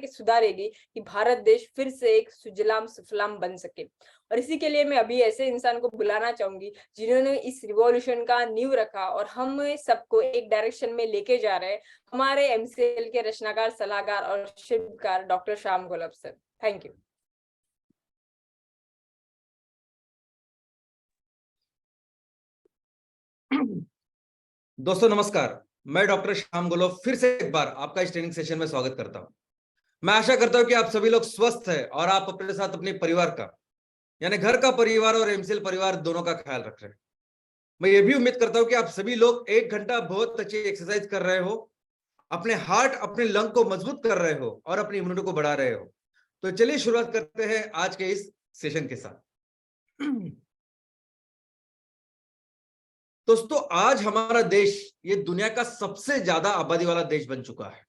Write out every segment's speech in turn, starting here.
सुधारेगी कि भारत देश फिर से एक सुजलाम सुफलाम बन सके। और इसी के लिए मैं अभी ऐसे इंसान को बुलाना चाहूंगी जिन्होंने इस रिवॉल्यूशन का नींव रखा और हम सबको एक डायरेक्शन में लेके जा रहे हैं, हमारे एमसीएल के रचनाकार, सलाहकार और शिल्पकार doctor Shyam Golab sir. Thank you. दोस्तों नमस्कार, मैं डॉक्टर श्याम गोलब फिर से एक बार आपका इस ट्रेनिंग सेशन में स्वागत करता हूं। मैं आशा करता हूं कि आप सभी लोग स्वस्थ हैं और आप अपने साथ अपने परिवार का, यानी घर का परिवार और एमसीएल परिवार दोनों का ख्याल रख रहे हैं। मैं ये भी उम्मीद करता हूं कि आप सभी लोग 1 घंटा बहुत अच्छी एक्सरसाइज कर रहे हो, अपने हार्ट अपने लंग को मजबूत कर रहे हो और अपनी इम्यूनिटी को बढ़ा रहे हो। तो चलिए शुरुआत करते हैं आज के इस सेशन के साथ। दोस्तों आज हमारा देश ये दुनिया का सबसे ज्यादा आबादी वाला देश बन चुका है।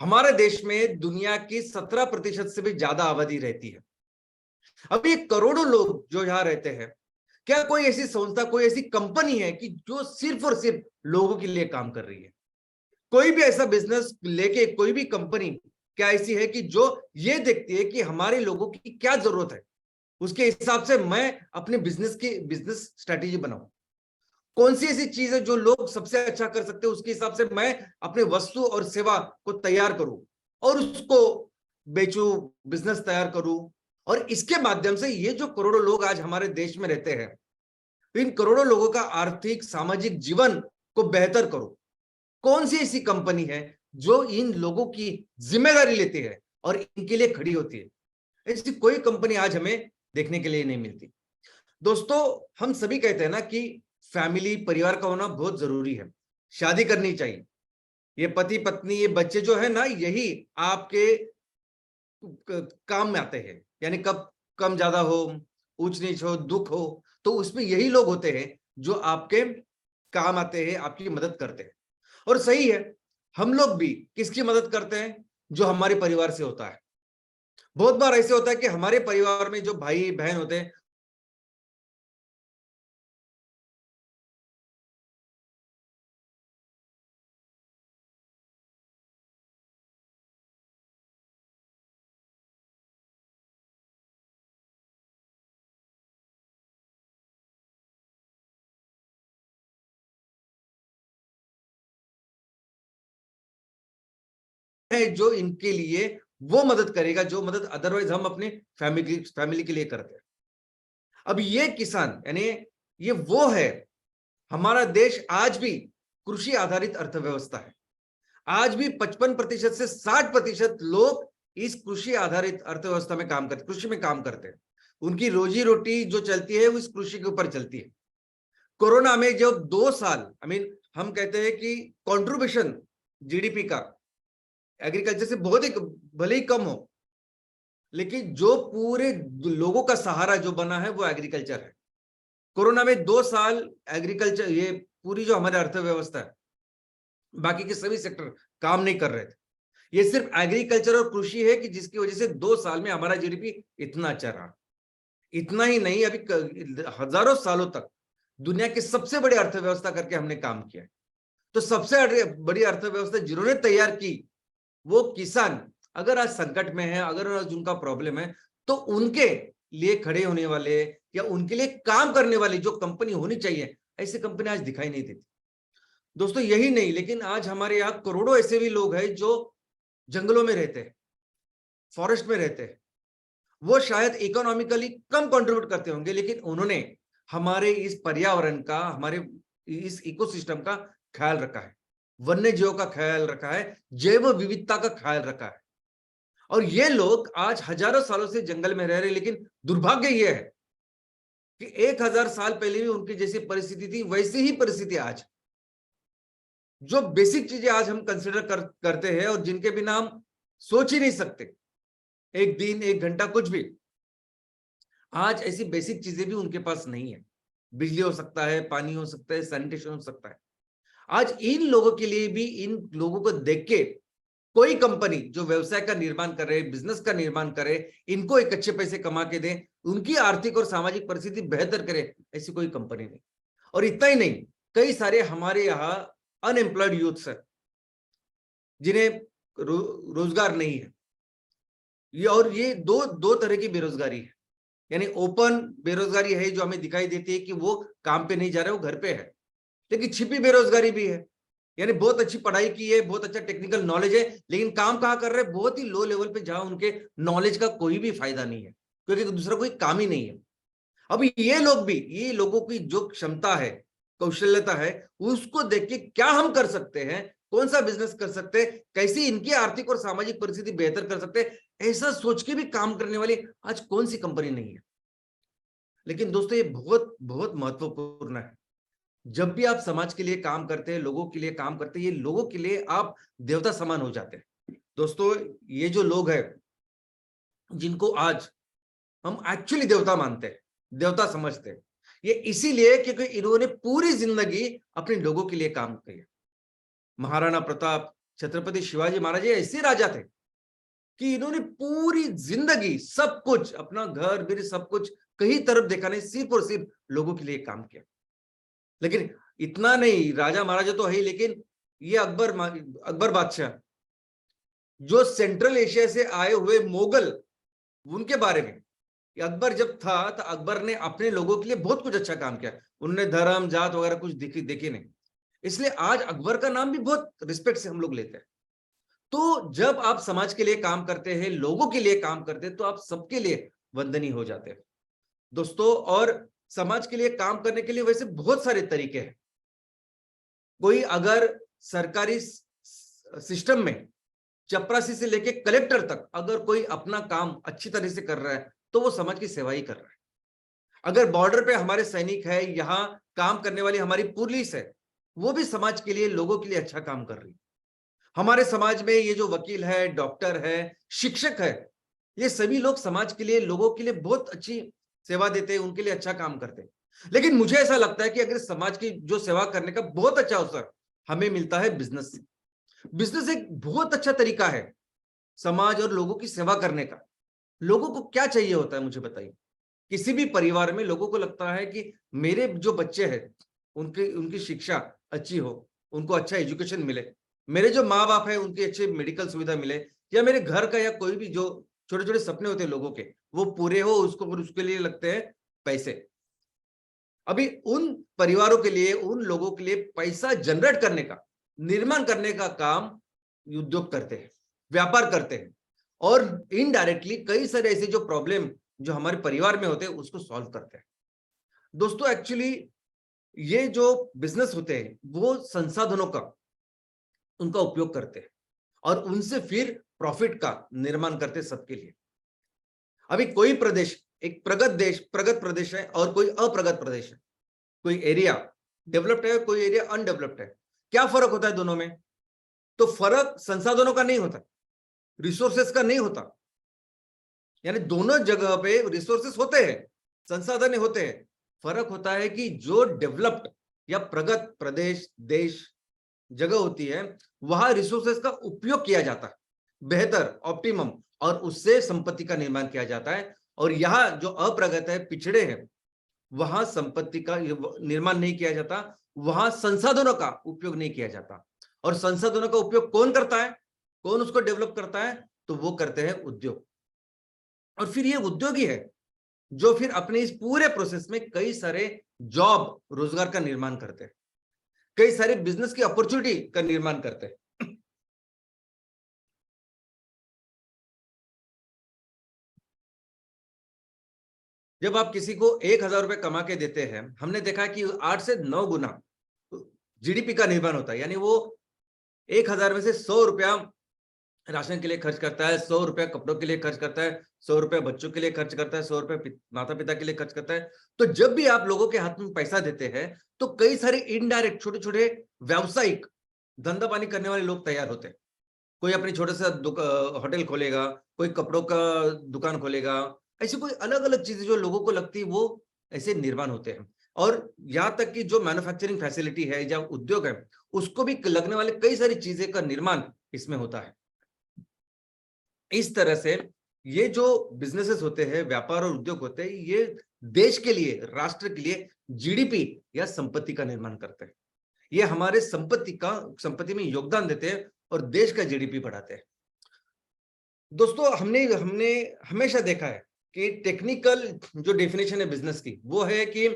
हमारे देश में दुनिया की 17% से भी ज्यादा आबादी रहती है। अभी करोड़ों लोग जो यहाँ रहते हैं, क्या कोई ऐसी संस्था, कोई ऐसी कंपनी है कि जो सिर्फ और सिर्फ लोगों के लिए काम कर रही है? कोई भी ऐसा बिजनेस लेके कोई भी कंपनी क्या ऐसी है कि जो ये देखती है कि हमारे लोगों की क्या जरूरत है, उसके हिसाब से मैं अपने बिजनेस स्ट्रेटेजी बनाऊं? कौन सी ऐसी चीज है जो लोग सबसे अच्छा कर सकते हैं, उसके हिसाब से मैं अपने वस्तु और सेवा को तैयार करूं और उसको बेचूं, बिजनेस तैयार करूं। और इसके माध्यम से ये जो करोड़ों लोग आज हमारे देश में रहते हैं, इन करोड़ों लोगों का आर्थिक सामाजिक जीवन को बेहतर करो। कौन सी ऐसी कंपनी है जो इन लोगों की जिम्मेदारी लेती है और इनके लिए खड़ी होती है? ऐसी कोई कंपनी आज हमें देखने के लिए नहीं मिलती। दोस्तों हम सभी कहते हैं ना कि फैमिली, परिवार का होना बहुत जरूरी है, शादी करनी चाहिए। ये पति पत्नी, ये बच्चे जो है ना, यही आपके काम में आते हैं। यानी कब कम ज्यादा हो, ऊंच नीच हो, दुख हो, तो उसमें यही लोग होते हैं जो आपके काम आते हैं, आपकी मदद करते हैं। और सही है, हम लोग भी किसकी मदद करते हैं? जो हमारे परिवार से होता है। बहुत बार ऐसे होता है कि हमारे परिवार में जो भाई बहन होते हैं, है जो इनके लिए वो मदद करेगा जो मदद अदरवाइज हम अपने फैमिली के लिए करते हैं। अब ये किसान, यानी ये वो है, हमारा देश आज भी कृषि आधारित अर्थव्यवस्था है। आज भी 55% से 60% लोग इस कृषि आधारित अर्थव्यवस्था में काम करते, कृषि में काम करते हैं। उनकी रोजी रोटी जो चलती है वो इस कृषि के ऊपर चलती है। कोरोना में जो 2 साल, हम कहते हैं कि कंट्रीब्यूशन जीडीपी का एग्रीकल्चर से बहुत ही, भले ही कम हो, लेकिन जो पूरे लोगों का सहारा जो बना है वो एग्रीकल्चर है। कोरोना में 2 साल एग्रीकल्चर, ये पूरी जो हमारी अर्थव्यवस्था है, बाकी के सभी सेक्टर काम नहीं कर रहे थे। ये सिर्फ एग्रीकल्चर और कृषि है कि जिसकी वजह से 2 साल में हमारा जीडीपी इतना अच्छा रहा। इतना ही नहीं, अभी हजारों सालों तक दुनिया की सबसे बड़ी अर्थव्यवस्था करके हमने काम किया है। तो सबसे बड़ी अर्थव्यवस्था जिन्होंने तैयार की वो किसान अगर आज संकट में है, अगर आज उनका प्रॉब्लम है, तो उनके लिए खड़े होने वाले या उनके लिए काम करने वाली जो कंपनी होनी चाहिए, ऐसी कंपनी आज दिखाई नहीं देती। दोस्तों यही नहीं, लेकिन आज हमारे यहाँ करोड़ों ऐसे भी लोग हैं जो जंगलों में रहते हैं, फॉरेस्ट में रहते हैं। वो शायद इकोनॉमिकली कम कंट्रीब्यूट करते होंगे, लेकिन उन्होंने हमारे इस पर्यावरण का, हमारे इस इकोसिस्टम का ख्याल रखा है, वन्य जीवों का ख्याल रखा है, जैव विविधता का ख्याल रखा है। और ये लोग आज हजारों सालों से जंगल में रह रहे हैं, लेकिन दुर्भाग्य ये है कि 1000 साल पहले भी उनकी जैसी परिस्थिति थी, वैसी ही परिस्थिति आज। जो बेसिक चीजें आज हम कंसिडर करते हैं और जिनके बिना हम सोच ही नहीं सकते, एक दिन, 1 घंटा, कुछ भी, आज ऐसी बेसिक चीजें भी उनके पास नहीं है। बिजली हो सकता है, पानी हो सकता है, सैनिटेशन हो सकता है। आज इन लोगों के लिए भी, इन लोगों को देख के कोई कंपनी जो व्यवसाय का निर्माण करे, बिजनेस का निर्माण करे, इनको एक अच्छे पैसे कमा के दे, उनकी आर्थिक और सामाजिक परिस्थिति बेहतर करे, ऐसी कोई कंपनी नहीं। और इतना ही नहीं, कई सारे हमारे यहाँ अनएम्प्लॉयड यूथ्स है जिन्हें रोजगार नहीं है। ये दो दो तरह की बेरोजगारी है। यानी ओपन बेरोजगारी है जो हमें दिखाई देती है कि वो काम पे नहीं जा रहे, वो घर पे है। लेकिन छिपी बेरोजगारी भी है, यानी बहुत अच्छी पढ़ाई की है, बहुत अच्छा टेक्निकल नॉलेज है, लेकिन काम कहाँ कर रहे हैं, बहुत ही लो लेवल पे, जहां उनके नॉलेज का कोई भी फायदा नहीं है, क्योंकि दूसरा कोई काम ही नहीं है। अब ये लोग भी, ये लोगों की जो क्षमता है, कौशल्यता है, उसको देख के क्या हम कर सकते हैं, कौन सा बिजनेस कर सकते हैं, कैसी इनकी आर्थिक और सामाजिक परिस्थिति बेहतर कर सकते हैं, ऐसा सोच के भी काम करने वाली आज कौन सी कंपनी नहीं है। लेकिन दोस्तों ये बहुत बहुत महत्वपूर्ण है। जब भी आप समाज के लिए काम करते हैं, लोगों के लिए काम करते हैं, ये लोगों के लिए आप देवता समान हो जाते हैं। दोस्तों ये जो लोग हैं जिनको आज हम एक्चुअली देवता मानते हैं, देवता समझते हैं, ये इसीलिए क्योंकि इन्होंने पूरी जिंदगी अपने लोगों के लिए काम किया। महाराणा प्रताप, छत्रपति शिवाजी महाराज ये ऐसे राजा थे कि इन्होंने पूरी जिंदगी सब कुछ, अपना घर बिर सब कुछ कहीं तरफ देखा नहीं, सिर्फ और सिर्फ लोगों के लिए काम किया। लेकिन इतना नहीं, राजा महाराजा तो है ही, लेकिन ये अकबर बादशाह, जो सेंट्रल एशिया से आए हुए मोगल, उनके बारे में, अकबर जब था तो अकबर ने अपने लोगों के लिए बहुत कुछ अच्छा काम किया। उन्होंने धर्म जात वगैरह कुछ देखे नहीं, इसलिए आज अकबर का नाम भी बहुत रिस्पेक्ट से हम लोग लेते हैं। तो जब आप समाज के लिए काम करते हैं, लोगों के लिए काम करते हैं, तो आप सबके लिए वंदनीय हो जाते हैं दोस्तों। और समाज के लिए काम करने के लिए वैसे बहुत सारे तरीके हैं। कोई अगर सरकारी सिस्टम में चपरासी से लेके कलेक्टर तक अगर कोई अपना काम अच्छी तरह से कर रहा है, तो वो समाज की सेवा ही कर रहा है। अगर बॉर्डर पे हमारे सैनिक है, यहाँ काम करने वाली हमारी पुलिस है, वो भी समाज के लिए, लोगों के लिए अच्छा काम कर रही है। हमारे समाज में ये जो वकील है, डॉक्टर है, शिक्षक है, ये सभी लोग समाज के लिए, लोगों के लिए बहुत अच्छी सेवा देते हैं, उनके लिए अच्छा काम करते हैं। लेकिन मुझे ऐसा लगता है कि अगर समाज की जो सेवा करने का बहुत अच्छा अवसर हमें मिलता है बिजनेस से। बिजनेस एक बहुत अच्छा तरीका है समाज और लोगों की सेवा करने का। लोगों को क्या चाहिए होता है मुझे बताइए। किसी भी परिवार में लोगों को लगता है कि मेरे जो बच्चे हैं उनकी उनकी शिक्षा अच्छी हो, उनको अच्छा एजुकेशन मिले, मेरे जो माँ बाप है उनकी अच्छी मेडिकल सुविधा मिले, या मेरे घर का या कोई भी जो छोटे छोटे सपने होते हैं लोगों के, वो पूरे हो, उसको और उसके लिए लगते हैं पैसे। अभी उन परिवारों के लिए, उन लोगों के लिए पैसा जनरेट करने का, निर्माण करने का काम उद्योग करते हैं, व्यापार करते हैं, और इनडायरेक्टली कई सारे ऐसे जो प्रॉब्लम जो हमारे परिवार में होते हैं उसको सॉल्व करते हैं। दोस्तों एक्चुअली ये जो बिजनेस होते हैं वो संसाधनों का उनका उपयोग करते हैं और उनसे फिर प्रॉफिट का निर्माण करते हैं सबके लिए। अभी कोई प्रदेश एक प्रगत प्रदेश है और कोई अप्रगत प्रदेश है, कोई एरिया डेवलप्ड है, कोई एरिया अनडेवलप्ड है। क्या फर्क होता है दोनों में? तो फर्क संसाधनों का नहीं होता, रिसोर्सेस का नहीं होता। यानी दोनों जगह पे रिसोर्सेस होते हैं, संसाधन होते हैं। फर्क होता है कि जो डेवलप्ड या प्रगत प्रदेश, देश, जगह होती है, वहां रिसोर्सेस का उपयोग किया जाता है बेहतर, ऑप्टिमम, और उससे संपत्ति का निर्माण किया जाता है। और यहाँ जो अप्रगत है, पिछड़े हैं, वहां संपत्ति का निर्माण नहीं किया जाता, वहां संसाधनों का उपयोग नहीं किया जाता। और संसाधनों का उपयोग कौन करता है, कौन उसको डेवलप करता है? तो वो करते हैं उद्योग। और फिर ये उद्योग ही है जो फिर अपने इस पूरे प्रोसेस में कई सारे जॉब, रोजगार का निर्माण करते हैं, कई सारे बिजनेस की अपॉर्चुनिटी का निर्माण करते हैं। जब आप किसी को 1,000 रुपए कमा के देते हैं, हमने देखा कि 8 से 9 गुना जीडीपी का निर्माण होता है। यानी वो 1,000 में से 100 रुपया राशन के लिए खर्च करता है, 100 रुपया कपड़ों के लिए खर्च करता है, 100 रुपया बच्चों के लिए खर्च करता है, 100 रुपया माता पिता के लिए खर्च करता है। तो जब भी आप लोगों के हाथ में पैसा देते हैं, तो कई सारे इनडायरेक्ट छोटे छोटे व्यावसायिक धंधा पानी करने वाले लोग तैयार होते हैं। कोई अपनी छोटे सा होटल खोलेगा, कोई कपड़ों का दुकान खोलेगा, ऐसी कोई अलग अलग चीजें जो लोगों को लगती है, वो ऐसे निर्माण होते हैं। और यहाँ तक कि जो मैन्युफैक्चरिंग फैसिलिटी है या उद्योग है, उसको भी लगने वाले कई सारी चीजें का निर्माण इसमें होता है। इस तरह से ये जो बिजनेसेस होते हैं, व्यापार और उद्योग होते हैं, ये देश के लिए, राष्ट्र के लिए जीडीपी या संपत्ति का निर्माण करते हैं। ये हमारे संपत्ति में योगदान देते हैं और देश का जीडीपी बढ़ाते हैं। दोस्तों हमने हमने हमेशा देखा है कि टेक्निकल जो डेफिनेशन है बिजनेस की वो है कि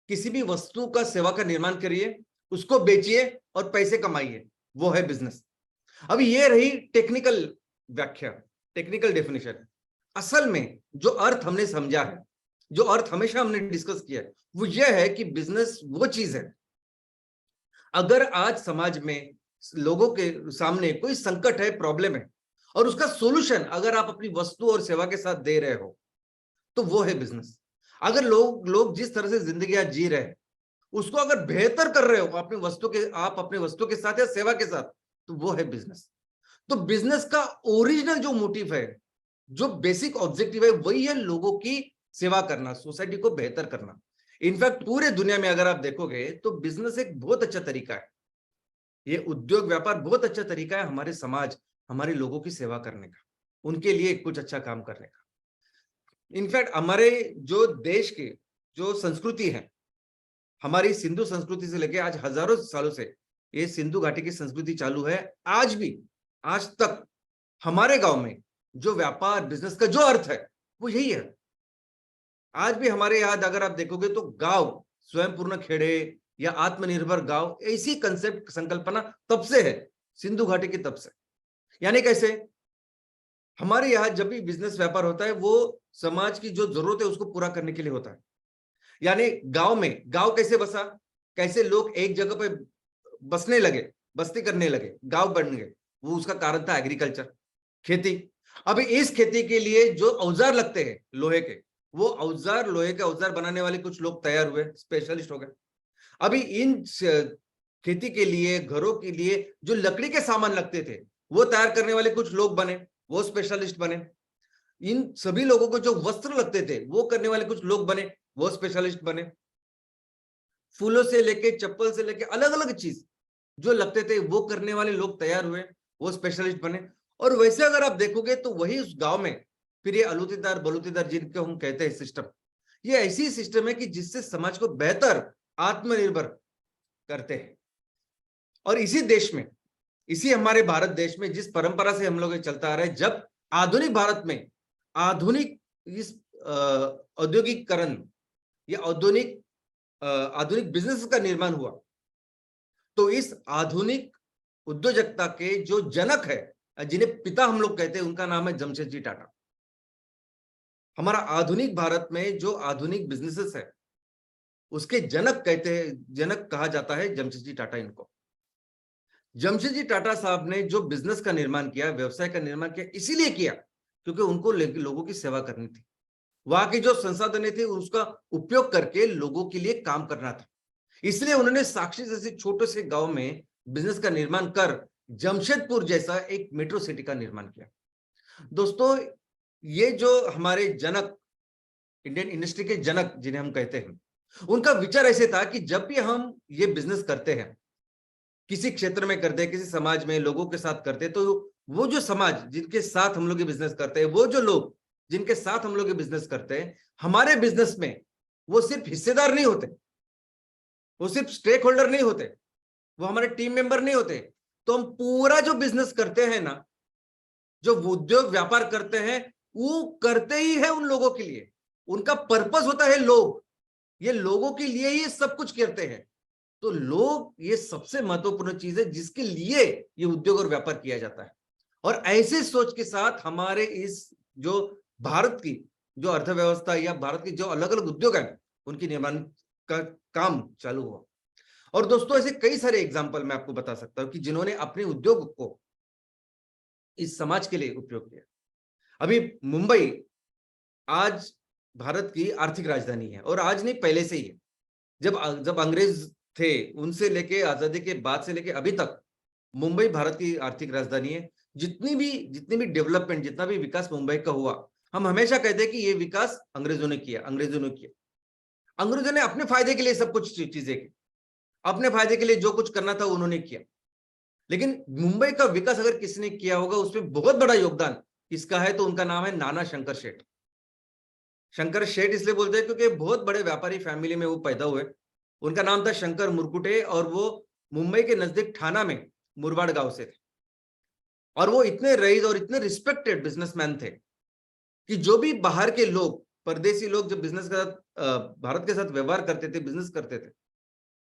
किसी भी वस्तु का सेवा का निर्माण करिए, उसको बेचिए और पैसे कमाइए, वो है बिजनेस। अभी ये रही टेक्निकल व्याख्या, टेक्निकल डेफिनेशन। असल में जो अर्थ हमने समझा है, जो अर्थ हमेशा हमने डिस्कस किया है, वो ये है कि बिजनेस वो चीज है, अगर आज समाज में लोगों के सामने कोई संकट है, प्रॉब्लम है, और उसका सॉल्यूशन अगर आप अपनी वस्तु और सेवा के साथ दे रहे हो, तो वो है बिजनेस। अगर लोग लोग जिस तरह से जिंदगी आज जी रहे हैं उसको अगर बेहतर कर रहे हो आप अपने वस्तु के साथ या सेवा के साथ, तो वो है बिजनेस। तो बिजनेस का ओरिजिनल जो मोटिव है, जो बेसिक ऑब्जेक्टिव है, वही है लोगों की सेवा करना, सोसाइटी को बेहतर करना। इनफैक्ट पूरे दुनिया में अगर आप देखोगे तो बिजनेस एक बहुत अच्छा तरीका है, ये उद्योग व्यापार बहुत अच्छा तरीका है हमारे समाज, हमारे लोगों की सेवा करने का, उनके लिए कुछ अच्छा काम करने का। इनफैक्ट हमारे जो देश के जो संस्कृति है, हमारी सिंधु संस्कृति से लेके आज हजारों सालों से ये सिंधु घाटी की संस्कृति चालू है। आज भी, आज तक हमारे गांव में जो व्यापार बिजनेस का जो अर्थ है वो यही है। आज भी हमारे यहाँ अगर आप देखोगे तो गांव स्वयं पूर्ण खेड़े या आत्मनिर्भर गांव, ऐसी कंसेप्ट संकल्पना तब से है, सिंधु घाटी की तब से। यानी कैसे, हमारे यहाँ जब भी बिजनेस व्यापार होता है वो समाज की जो जरूरत है उसको पूरा करने के लिए होता है। यानी गांव में, गांव कैसे बसा, कैसे लोग एक जगह पे बसने लगे, बस्ती करने लगे, गांव बन गए, वो उसका कारण था एग्रीकल्चर, खेती। अभी इस खेती के लिए जो औजार लगते हैं लोहे के, वो औजार, लोहे के औजार बनाने वाले कुछ लोग तैयार हुए, स्पेशलिस्ट हो गए। अभी इन खेती के लिए, घरों के लिए जो लकड़ी के सामान लगते थे वो तैयार करने वाले कुछ लोग बने, वो स्पेशलिस्ट बने। इन सभी लोगों को जो वस्त्र लगते थे वो करने वाले कुछ लोग बने, वो स्पेशलिस्ट बने। फूलों से लेके, चप्पल से लेके, अलग अलग चीज जो लगते थे वो करने वाले लोग तैयार हुए, वो स्पेशलिस्ट बने। और वैसे अगर आप देखोगे तो वही उस गांव में फिर ये अलूतीदार बलूतीदार जिनको हम कहते हैं सिस्टम, ये ऐसी सिस्टम है कि जिससे समाज को बेहतर आत्मनिर्भर करते हैं। और इसी देश में, इसी हमारे भारत देश में जिस परंपरा से हम लोग चलता आ रहा है, जब आधुनिक भारत में आधुनिक इस औद्योगिकरण या आधुनिक बिजनेस का निर्माण हुआ, तो इस आधुनिक उद्योजकता के जो जनक है, जिन्हें पिता हम लोग कहते हैं, उनका नाम है जमशेदजी टाटा। हमारा आधुनिक भारत में जो आधुनिक बिजनेसेस है उसके जनक कहते हैं, जनक कहा जाता है जमशेदजी टाटा इनको। जमशेदजी टाटा साहब ने जो बिजनेस का निर्माण किया, व्यवसाय का निर्माण किया, इसीलिए किया क्योंकि उनको लोगों की सेवा करनी थी। वहां की जो संसाधन थे उसका उपयोग करके लोगों के लिए काम करना था। इसलिए उन्होंने साक्षी जैसे छोटे से गांव में बिजनेस का निर्माण कर जमशेदपुर जैसा एक मेट्रो सिटी का निर्माण किया। दोस्तों, ये जो हमारे जनक, इंडियन इंडस्ट्री के जनक जिन्हें हम कहते हैं, उनका विचार ऐसे था कि जब भी हम ये बिजनेस करते हैं, किसी क्षेत्र में करते हैं, किसी समाज में लोगों के साथ करते हैं, तो वो जो समाज जिनके साथ हम लोग ये बिजनेस करते हैं, वो जो लोग जिनके साथ हम लोग ये बिजनेस करते हैं, हमारे बिजनेस में वो सिर्फ हिस्सेदार नहीं होते, वो सिर्फ स्टेक होल्डर नहीं होते, वो हमारे टीम मेंबर नहीं होते। तो हम पूरा जो बिजनेस करते हैं ना, जो उद्योग व्यापार करते हैं, वो करते ही है उन लोगों के लिए। उनका पर्पस होता है लोग, ये लोगों के लिए ही सब कुछ करते हैं। तो लोग ये सबसे महत्वपूर्ण चीज है जिसके लिए ये उद्योग और व्यापार किया जाता है। और ऐसे सोच के साथ हमारे इस जो भारत की जो अर्थव्यवस्था या भारत के जो अलग अलग उद्योग है उनकी निर्माण का काम चालू हुआ। और दोस्तों, ऐसे कई सारे एग्जाम्पल मैं आपको बता सकता हूं कि जिन्होंने अपने उद्योग को इस समाज के लिए उपयोग किया। अभी मुंबई आज भारत की आर्थिक राजधानी है, और आज नहीं, पहले से ही है। जब जब अंग्रेज थे, उनसे लेके आजादी के बाद से लेके अभी तक मुंबई भारत की आर्थिक राजधानी है। जितनी भी डेवलपमेंट, जितना भी विकास मुंबई का हुआ, हम हमेशा कहते हैं कि ये विकास अंग्रेजों ने किया, अंग्रेजों ने किया। अंग्रेजों ने अपने फायदे के लिए सब कुछ चीजें की, अपने फायदे के लिए जो कुछ करना था उन्होंने किया। लेकिन मुंबई का विकास अगर किसने किया होगा, उसमें बहुत बड़ा योगदान किसका है, तो उनका नाम है नाना शंकर शेठ। शंकर शेठ इसलिए बोलते हैं क्योंकि बहुत बड़े व्यापारी फैमिली में वो पैदा हुए। उनका नाम था शंकर मुरकुटे, और वो मुंबई के नजदीक ठाणा में मुरबाड गांव से थे। और वो इतने रईस और इतने रिस्पेक्टेड बिजनेसमैन थे कि जो भी बाहर के लोग, परदेसी लोग जब बिजनेस के साथ भारत के साथ व्यवहार करते थे, बिजनेस करते थे,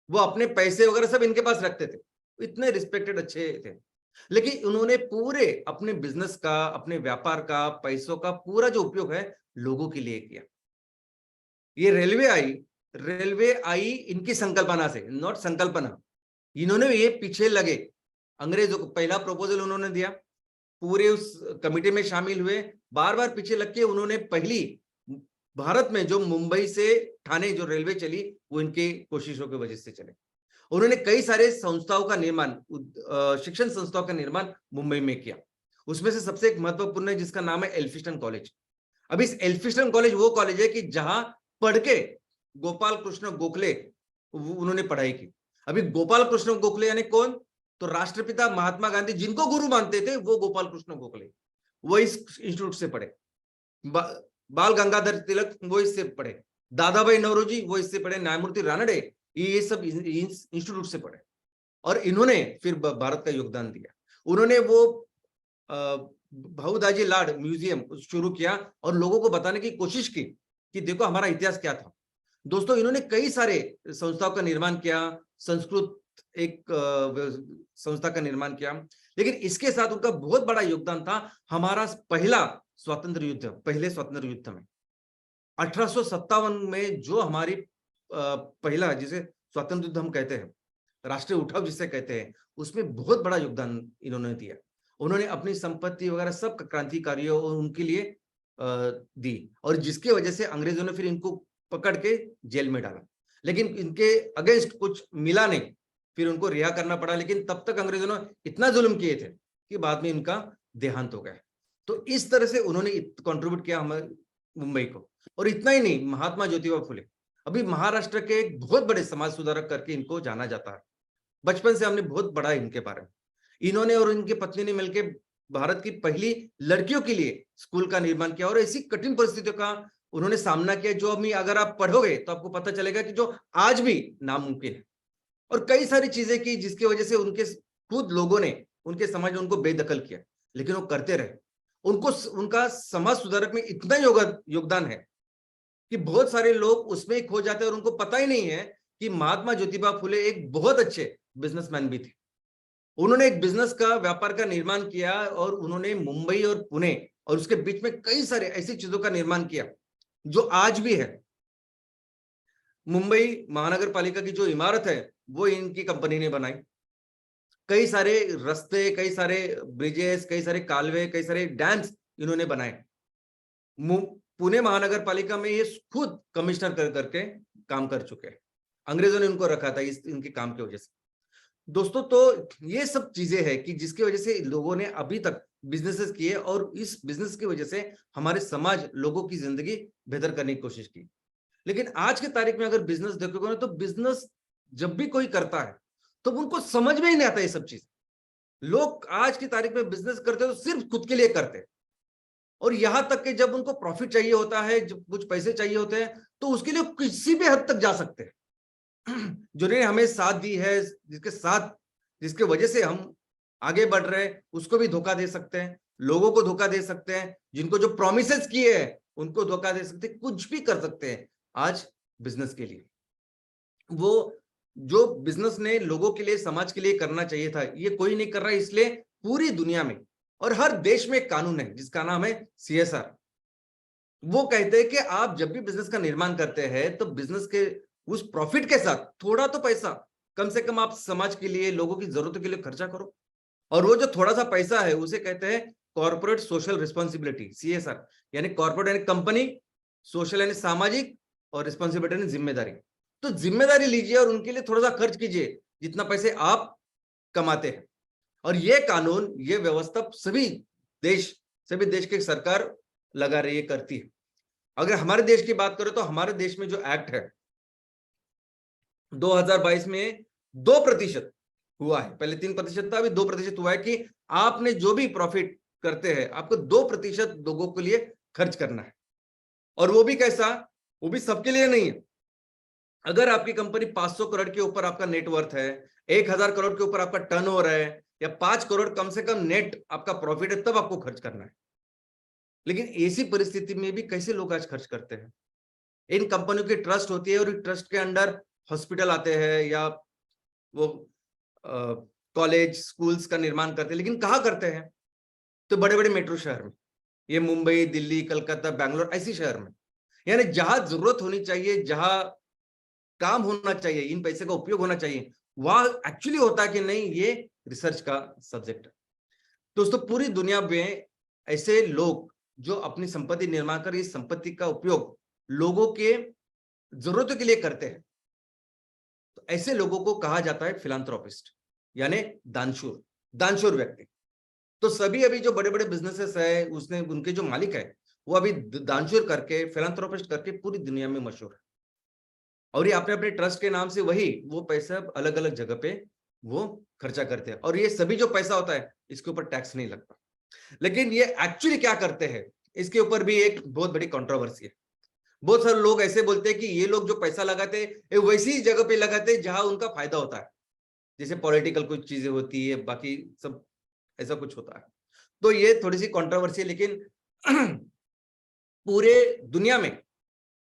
वो अपने पैसे वगैरह सब इनके पास रखते थे, इतने रिस्पेक्टेड अच्छे थे। लेकिन उन्होंने पूरे अपने बिजनेस का, अपने व्यापार का, पैसों का पूरा जो उपयोग है लोगों के लिए किया। ये रेलवे आई इनकी संकल्पना से, नॉट संकल्पना। इन्होंने ये पीछे लगे, अंग्रेजों को पहला प्रपोजल उन्होंने दिया, पूरे उस कमिटी में शामिल हुए, बार बार पीछे लग के उन्होंने पहली भारत में जो मुंबई से ठाणे जो रेलवे चली, वो इनकी कोशिशों की वजह से चले। उन्होंने कई सारे संस्थाओं का निर्माण, शिक्षण संस्थाओं का निर्माण मुंबई में किया। उसमें से सबसे एक महत्वपूर्ण है जिसका नाम है एल्फिस्टन कॉलेज। अब इस एल्फिस्टन कॉलेज वो कॉलेज है कि जहां पढ़ के गोपाल कृष्ण गोखले उन्होंने पढ़ाई की। अभी गोपाल कृष्ण गोखले यानी कौन? तो राष्ट्रपिता महात्मा गांधी जिनको गुरु मानते थे, वो गोपाल कृष्ण गोखले, वो इस इंस्टीट्यूट से पढ़े। बाल गंगाधर तिलक वो इससे पढ़े, दादा भाई नौरोजी वो इससे पढ़े, न्यायमूर्ति रानडे ये सब इंस्टीट्यूट से पढ़े। और इन्होंने फिर भारत का योगदान दिया। उन्होंने वो भाऊदाजी लाड म्यूजियम शुरू किया और लोगों को बताने की कोशिश की कि देखो हमारा इतिहास क्या था। दोस्तों, इन्होंने कई सारे संस्थाओं का निर्माण किया, संस्कृत एक संस्था का निर्माण किया, लेकिन इसके साथ उनका बहुत बड़ा योगदान था हमारा पहला स्वतंत्र युद्ध, पहले स्वतंत्र युद्ध में 1857 में जो हमारी पहला, जिसे स्वतंत्र युद्ध हम कहते हैं, राष्ट्रीय उठाव जिसे कहते हैं, उसमें बहुत बड़ा योगदान इन्होंने दिया। उन्होंने अपनी संपत्ति वगैरह सब क्रांतिकारियों और उनके लिए दी, और जिसकी वजह से अंग्रेजों ने फिर इनको पकड़ के जेल में डाला। लेकिन इनके अगेंस्ट कुछ मिला नहीं, फिर उनको रिहा करना पड़ा। लेकिन तब तक अंग्रेजों ने इतना जुल्म किए थे कि बाद में इनका देहांत हो गया। तो इस तरह से उन्होंने कंट्रीब्यूट किया हमारे मुंबई को। और इतना ही नहीं, महात्मा ज्योतिबा फुले अभी महाराष्ट्र के एक बहुत बड़े समाज सुधारक करके इनको जाना जाता है। बचपन से हमने बहुत पढ़ा इनके बारे में। इन्होंने और इनकी पत्नी ने मिलकर भारत की पहली लड़कियों के लिए स्कूल का निर्माण किया, और ऐसी कठिन परिस्थितियों का उन्होंने सामना किया जो अभी अगर आप पढ़ोगे तो आपको पता चलेगा कि जो आज भी नामुमकिन है। और कई सारी चीजें की जिसकी वजह से उनके खुद लोगों ने, उनके समाज ने उनको बेदखल किया, लेकिन वो करते रहे। उनको, उनका समाज सुधारक में इतना योगदान है कि बहुत सारे लोग उसमें खो जाते हैं और उनको पता ही नहीं है कि महात्मा ज्योतिबा फुले एक बहुत अच्छे बिजनेसमैन भी थे। उन्होंने एक बिजनेस का, व्यापार का निर्माण किया, और उन्होंने मुंबई और पुणे और उसके बीच में कई सारे ऐसी चीजों का निर्माण किया जो आज भी है। मुंबई महानगर पालिका की जो इमारत है वो इनकी कंपनी ने बनाई। कई सारे रास्ते, कई सारे ब्रिजेस, कई सारे कालवे, कई सारे डैम्स इन्होंने बनाए। पुणे महानगर पालिका में ये खुद कमिश्नर करके काम कर चुके हैं। अंग्रेजों ने उनको रखा था इनके काम की वजह से। दोस्तों, तो ये सब चीजें हैं कि जिसकी वजह से लोगों ने अभी तक बिजनेसेस किए, और इस बिजनेस की वजह से हमारे समाज, लोगों की जिंदगी बेहतर करने की कोशिश की। लेकिन आज के तारीख में अगर बिजनेस देखोगे ना, तो बिजनेस जब भी कोई करता है तो उनको समझ में ही नहीं आता ये सब चीज। लोग आज की तारीख में बिजनेस करते हैं तो सिर्फ खुद के लिए करते हैं, और यहां तक कि जब उनको प्रॉफिट चाहिए होता है, जब कुछ पैसे चाहिए होते हैं, तो उसके लिए किसी भी हद तक जा सकते हैं। जिन्होंने हमें साथ दी है, जिसके वजह से हम आगे बढ़ रहे हैं, उसको भी धोखा दे सकते हैं, लोगों को धोखा दे सकते हैं, जिनको जो प्रॉमिसेस किए हैं उनको धोखा दे सकते हैं, कुछ भी कर सकते हैं आज बिजनेस के लिए। वो जो बिजनेस ने लोगों के लिए, समाज के लिए करना चाहिए था, ये कोई नहीं कर रहा है। इसलिए पूरी दुनिया में और हर देश में एक कानून है जिसका नाम है CSR। वो कहते हैं कि आप जब भी बिजनेस का निर्माण करते हैं तो बिजनेस के उस प्रॉफिट के साथ थोड़ा तो पैसा कम से कम आप समाज के लिए, लोगों की जरूरतों के लिए खर्चा करो। और वो जो थोड़ा सा पैसा है उसे कहते हैं कॉर्पोरेट सोशल रिस्पॉन्सिबिलिटी, CSR। यानी कॉर्पोरेट यानी कंपनी, सोशल यानी सामाजिक, और रिस्पॉन्सिबिलिटी यानी जिम्मेदारी। तो जिम्मेदारी लीजिए और उनके लिए थोड़ा सा खर्च कीजिए जितना पैसे आप कमाते हैं। और ये कानून, ये व्यवस्था सभी देश की सरकार लगा रही है, करती है। अगर हमारे देश की बात करें तो हमारे देश में जो एक्ट है 2022 में 2% हुआ है। पहले 3% था, अभी 2% हुआ है कि आपने जो भी प्रॉफिट करते हैं आपको 2% लोगों के लिए खर्च करना है। और वो भी कैसा? वो भी सबके लिए नहीं है। अगर आपकी कंपनी 500 करोड़ के ऊपर आपका नेटवर्थ है, 1000 करोड़ के ऊपर आपका टर्नओवर है, या 5 करोड़ कम से कम नेट आपका प्रॉफिट है, तब आपको खर्च करना है। लेकिन ऐसी परिस्थिति में भी कैसे लोग आज खर्च करते हैं? इन कंपनियों की ट्रस्ट होती है और ट्रस्ट के अंडर हॉस्पिटल आते हैं या वो कॉलेज स्कूल्स का निर्माण करते हैं, लेकिन कहाँ करते हैं? तो बड़े बड़े मेट्रो शहर में, ये मुंबई, दिल्ली, कलकत्ता, बैंगलोर, ऐसी शहर में, यानी जहां जरूरत होनी चाहिए, जहां काम होना चाहिए, इन पैसे का उपयोग होना चाहिए, वहां एक्चुअली होता है कि नहीं, ये रिसर्च का सब्जेक्ट है। दोस्तों, पूरी दुनिया में ऐसे लोग जो अपनी संपत्ति निर्माण कर इस संपत्ति का उपयोग लोगों के जरूरतों के लिए करते हैं, तो ऐसे लोगों को कहा जाता है फिलांथ्रोपिस्ट, यानी दानशूर, दानशूर व्यक्ति। तो सभी अभी जो बड़े बड़े बिजनेसेस है, उसने उनके जो मालिक है, वो अभी दानशूर करके, फिलांथ्रोपिस्ट करके पूरी दुनिया में मशहूर है। और ये अपने अपने ट्रस्ट के नाम से वही वो पैसा अलग अलग जगह पे वो खर्चा करते हैं, और ये सभी जो पैसा होता है इसके ऊपर टैक्स नहीं लगता। लेकिन ये एक्चुअली क्या करते हैं, इसके ऊपर भी एक बहुत बड़ी कंट्रोवर्सी है। बहुत सारे लोग ऐसे बोलते हैं कि ये लोग जो पैसा लगाते हैं वैसी जगह पे लगाते हैं जहां उनका फायदा होता है, जैसे पॉलिटिकल कुछ चीजें होती है, बाकी सब ऐसा कुछ होता है। तो ये थोड़ी सी कंट्रोवर्सी है। लेकिन पूरे दुनिया में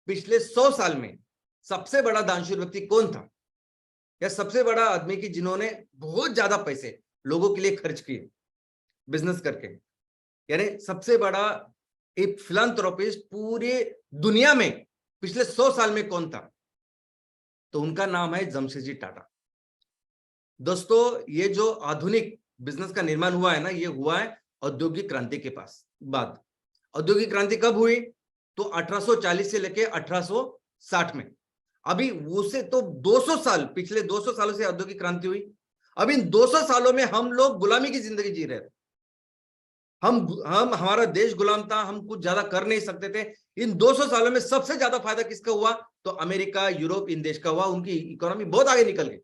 पिछले 100 साल में सबसे बड़ा दानशूर व्यक्ति कौन था, या सबसे बड़ा आदमी की जिन्होंने बहुत ज्यादा पैसे लोगों के लिए खर्च किए बिजनेस करके, यानी सबसे बड़ा एक फिलांथ्रोपिस्ट पूरे दुनिया में पिछले 100 साल में कौन था? तो उनका नाम है जमशेदजी टाटा। दोस्तों, ये जो आधुनिक बिजनेस का निर्माण हुआ है ना, ये हुआ है औद्योगिक क्रांति के बाद। औद्योगिक क्रांति कब हुई? तो 1840 से लेके 1860 में। अभी उसे तो 200 साल, पिछले 200 सालों से औद्योगिक क्रांति हुई। अब इन 200 सालों में हम लोग गुलामी की जिंदगी जी रहे थे। हम हमारा देश गुलाम था, हम कुछ ज्यादा कर नहीं सकते थे। इन 200 सालों में सबसे ज्यादा फायदा किसका हुआ? तो अमेरिका, यूरोप, इन देश का हुआ। उनकी इकोनॉमी बहुत आगे निकल गई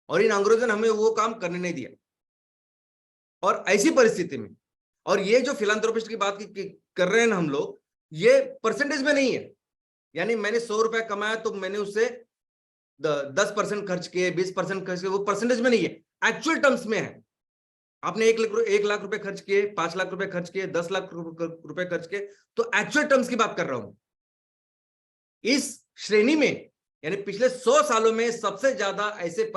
और इन अंग्रेजों ने हमें वो काम करने नहीं दिया। और ऐसी परिस्थिति में, और ये जो फिलांथ्रोपिस्ट की बात कर रहे हैं हम लोग, ये परसेंटेज में नहीं है, यानी मैंने 100 रुपया कमाया तो मैंने उससे 10% खर्च किए, 20% खर्च किए, वो परसेंटेज में नहीं है, एक्चुअल टर्म्स में है। आपने 1 लाख रुपए खर्च किए, 5 लाख रुपए खर्च किए, 10 लाख रुपए खर्च किए, तो एक्चुअल टर्म्स की बात कर रहा हूं। इस श्रेणी में, यानी पिछले 100 सालों में सबसे ज्यादा ऐसे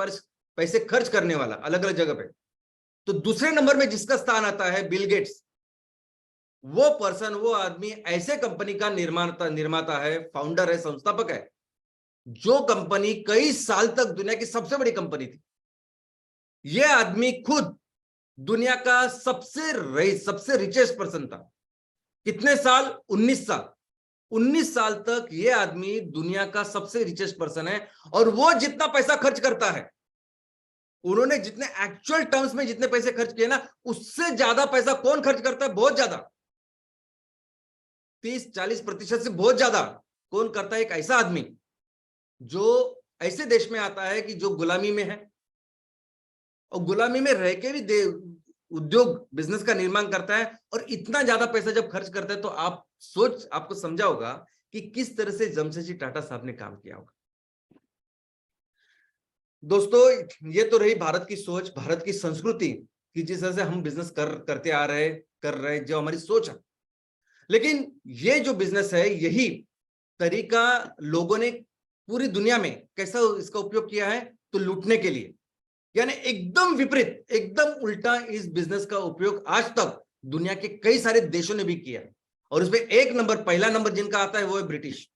पैसे खर्च करने वाला अलग अलग जगह पे, तो दूसरे नंबर में जिसका स्थान आता है बिल गेट्स। वो पर्सन, वो आदमी ऐसे कंपनी का निर्माता है, फाउंडर है, संस्थापक है, जो कंपनी कई साल तक दुनिया की सबसे बड़ी कंपनी थी। यह आदमी खुद दुनिया का सबसे रिचेस्ट पर्सन था। कितने साल? 19 साल। 19 साल तक यह आदमी दुनिया का सबसे रिचेस्ट पर्सन है। और वो जितना पैसा खर्च करता है, उन्होंने जितने एक्चुअल टर्म्स में जितने पैसे खर्च किए ना, उससे ज्यादा पैसा कौन खर्च करता है? बहुत ज्यादा, 30-40% से बहुत ज्यादा कौन करता है? एक ऐसा आदमी जो ऐसे देश में आता है कि जो गुलामी में है, और गुलामी में रह के भी उद्योग बिजनेस का निर्माण करता है, और इतना ज्यादा पैसा जब खर्च करता है, तो आपको समझा होगा कि किस तरह से जमशेदजी टाटा साहब ने काम किया होगा। दोस्तों, ये तो रही भारत की सोच, भारत की संस्कृति कि जिस तरह से हम बिजनेस करते आ रहे जो हमारी सोच है। लेकिन ये जो बिजनेस है, यही तरीका लोगों ने पूरी दुनिया में कैसा इसका उपयोग किया है? तो लूटने के लिए, यानी एकदम विपरीत, एकदम उल्टा इस बिजनेस का उपयोग आज तक दुनिया के कई सारे देशों ने भी किया। और उसमें पहला नंबर जिनका आता है वो है ब्रिटिश।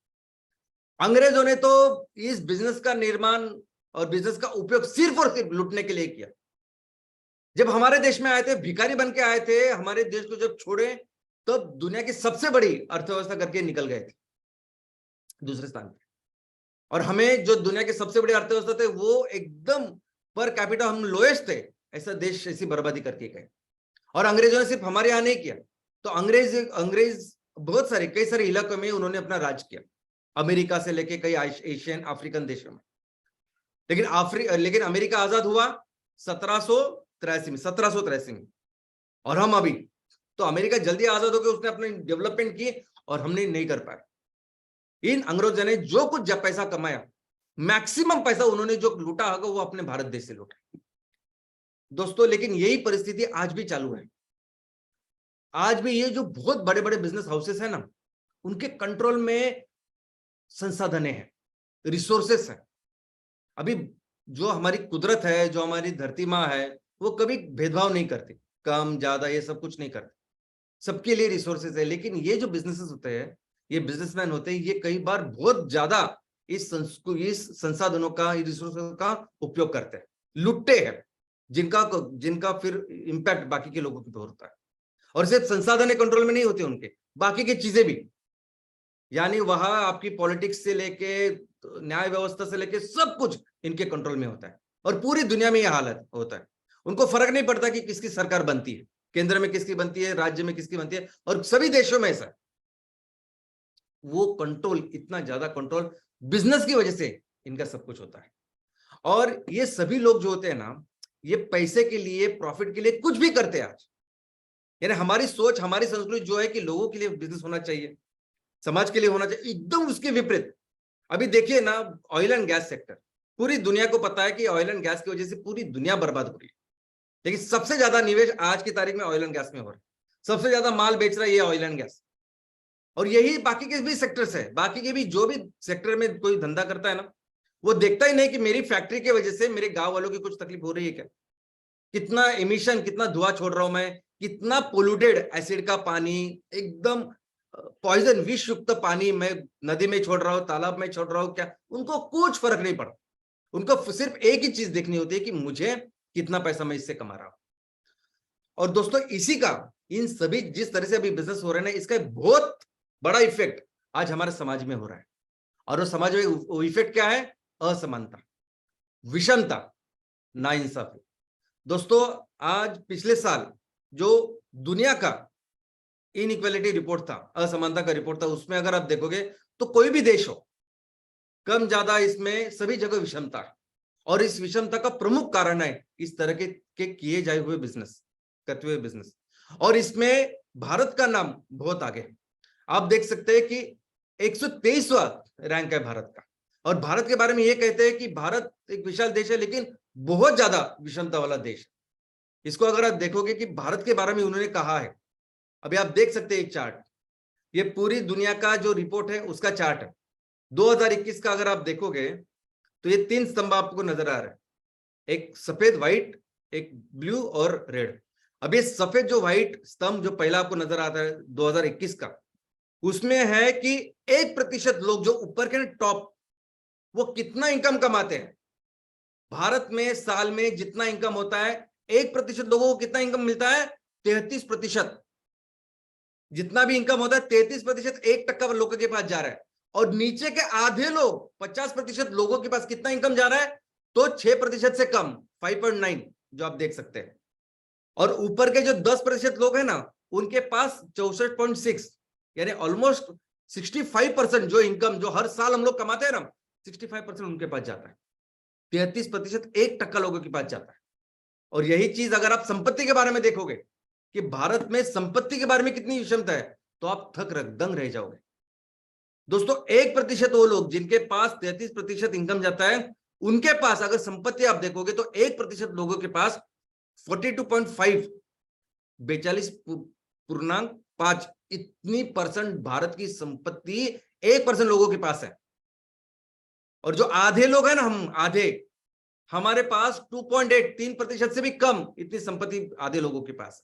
अंग्रेजों ने तो इस बिजनेस का निर्माण और बिजनेस का उपयोग सिर्फ और सिर्फ लूटने के लिए किया। जब हमारे देश में आए थे, भिखारी बन के आए थे, हमारे देश को जब छोड़े, तो दुनिया की सबसे बड़ी अर्थव्यवस्था करके निकल गए थे दूसरे स्थान पे। और हमें जो दुनिया के सबसे बड़ी अर्थव्यवस्था थे, वो एकदम पर कैपिटा हम लोएस्ट थे, ऐसा देश ऐसी बर्बादी करके गए। और अंग्रेजों ने सिर्फ हमारे यहां नहीं किया, तो अंग्रेज बहुत सारे कई सारे इलाकों में उन्होंने अपना राज किया, अमेरिका से लेके कई एशियन अफ्रीकन देशों में। लेकिन अमेरिका आजाद हुआ 1783 में। और हम अभी, तो अमेरिका जल्दी आजाद हो गया, उसने अपने डेवलपमेंट की और हमने नहीं कर पाए। इन अंग्रेजों ने जो कुछ जब पैसा कमाया, मैक्सिमम पैसा उन्होंने जो लूटा होगा वो अपने भारत देश से लूटा। दोस्तों, लेकिन यही परिस्थिति आज भी चालू है। आज भी ये जो बहुत बड़े बड़े बिजनेस हाउसेस है ना, उनके कंट्रोल में संसाधन है, रिसोर्सेस है। अभी जो हमारी कुदरत है, जो हमारी धरती माँ है, वो कभी भेदभाव नहीं करती, कम ज्यादा ये सब कुछ नहीं करती, सबके लिए रिसोर्सेज है। लेकिन ये जो बिजनेसेस होते हैं, ये बिजनेसमैन होते हैं, ये कई बार बहुत ज्यादा इस संसाधनों का, रिसोर्सेज का उपयोग करते हैं, लुटते हैं, जिनका जिनका फिर इम्पैक्ट बाकी के लोगों पे होता है। और सिर्फ संसाधन कंट्रोल में नहीं होते उनके, बाकी की चीजें भी, यानी वहां आपकी पॉलिटिक्स से लेके न्याय व्यवस्था से लेके सब कुछ इनके कंट्रोल में होता है। और पूरी दुनिया में यह हालत होता है। उनको फर्क नहीं पड़ता कि किसकी सरकार बनती है, केंद्र में किसकी बनती है, राज्य में किसकी बनती है, और सभी देशों में ऐसा है। वो कंट्रोल, इतना ज्यादा कंट्रोल बिजनेस की वजह से इनका सब कुछ होता है। और ये सभी लोग जो होते हैं ना, ये पैसे के लिए, प्रॉफिट के लिए कुछ भी करते हैं आज। यानी हमारी सोच, हमारी संस्कृति जो है कि लोगों के लिए बिजनेस होना चाहिए, समाज के लिए होना चाहिए, एकदम उसके विपरीत। अभी देखिए ना, ऑयल एंड गैस सेक्टर, पूरी दुनिया को पता है कि ऑयल एंड गैस की वजह से पूरी दुनिया बर्बाद हो रही है। लेकिन सबसे ज्यादा निवेश आज की तारीख में ऑयल एंड गैस में हो रहा है, सबसे ज्यादा माल बेच रहा है ये ऑयल एंड गैस। और यही बाकी के भी सेक्टर्स है, बाकी के भी जो भी सेक्टर में कोई धंधा करता है ना, वो देखता ही नहीं कि मेरी फैक्ट्री की वजह से मेरे गांव वालों की कुछ तकलीफ हो रही है क्या, कितना एमिशन, कितना धुआं छोड़ रहा हूं मैं, कितना पोल्यूटेड एसिड का पानी, एकदम पॉइजन, विष युक्त पानी मैं नदी में छोड़ रहा हूं, तालाब में छोड़ रहा हूं, क्या उनको कुछ फर्क नहीं पड़ता। उनको सिर्फ एक ही चीज देखनी होती है कि मुझे कितना पैसा मैं इससे कमा रहा हूं। और दोस्तों, इसी का, इन सभी जिस तरह से अभी बिजनेस हो रहे हैं ना, इसका बहुत बड़ा इफेक्ट आज हमारे समाज में हो रहा है। और वो समाज में वो इफेक्ट क्या है? असमानता, विषमता, नाइंसाफी। दोस्तों, आज पिछले साल जो दुनिया का इनइक्वालिटी रिपोर्ट था, असमानता का रिपोर्ट था, उसमें अगर आप देखोगे तो कोई भी देश हो, कम ज्यादा इसमें सभी जगह विषमता है। और इस विषमता का प्रमुख कारण है इस तरह के किए जाए हुए बिजनेस, करते हुए बिजनेस। और इसमें भारत का नाम बहुत आगे है। आप देख सकते हैं कि 123वां रैंक है भारत का। और भारत के बारे में ये कहते हैं कि भारत एक विशाल देश है, लेकिन बहुत ज्यादा विषमता वाला देश है। इसको अगर आप देखोगे कि भारत के बारे में उन्होंने कहा है, अभी आप देख सकते हैं एक चार्ट, ये पूरी दुनिया का जो रिपोर्ट है उसका चार्ट है 2021 का। अगर आप देखोगे तो ये 3 स्तंभ आपको नजर आ रहा है, एक सफेद व्हाइट, एक ब्लू और रेड। अब ये सफेद जो व्हाइट स्तंभ जो पहला आपको नजर आता है 2021 का, उसमें है कि 1% लोग जो ऊपर के टॉप, वो कितना इनकम कमाते हैं। भारत में साल में जितना इनकम होता है, 1% लोगों को कितना इनकम मिलता है? 33%। जितना भी इनकम होता है 33% 1% लोगों के पास जा रहा है। और नीचे के आधे लोग, 50% लोगों के पास कितना इनकम जा रहा है? तो 6% से कम, 5.9, जो आप देख सकते हैं। और ऊपर के जो 10% लोग हैं ना, उनके पास 64.6, यानी ऑलमोस्ट 65% जो इनकम जो हर साल हम लोग कमाते हैं ना, 65% उनके पास जाता है। 33% 1% लोगों के पास जाता है। और यही चीज अगर आप संपत्ति के बारे में देखोगे कि भारत में संपत्ति के बारे में कितनी विषमता है, तो आप दंग रह जाओगे। दोस्तों, 1% वो लोग जिनके पास 33% इनकम जाता है, उनके पास अगर संपत्ति आप देखोगे तो 1% लोगों के पास 42.5, 42.5 इतनी परसेंट भारत की संपत्ति 1% लोगों के पास है। और जो आधे लोग हैं ना, हम आधे, हमारे पास 2.8, 3% से भी कम इतनी संपत्ति आधे लोगों के पास।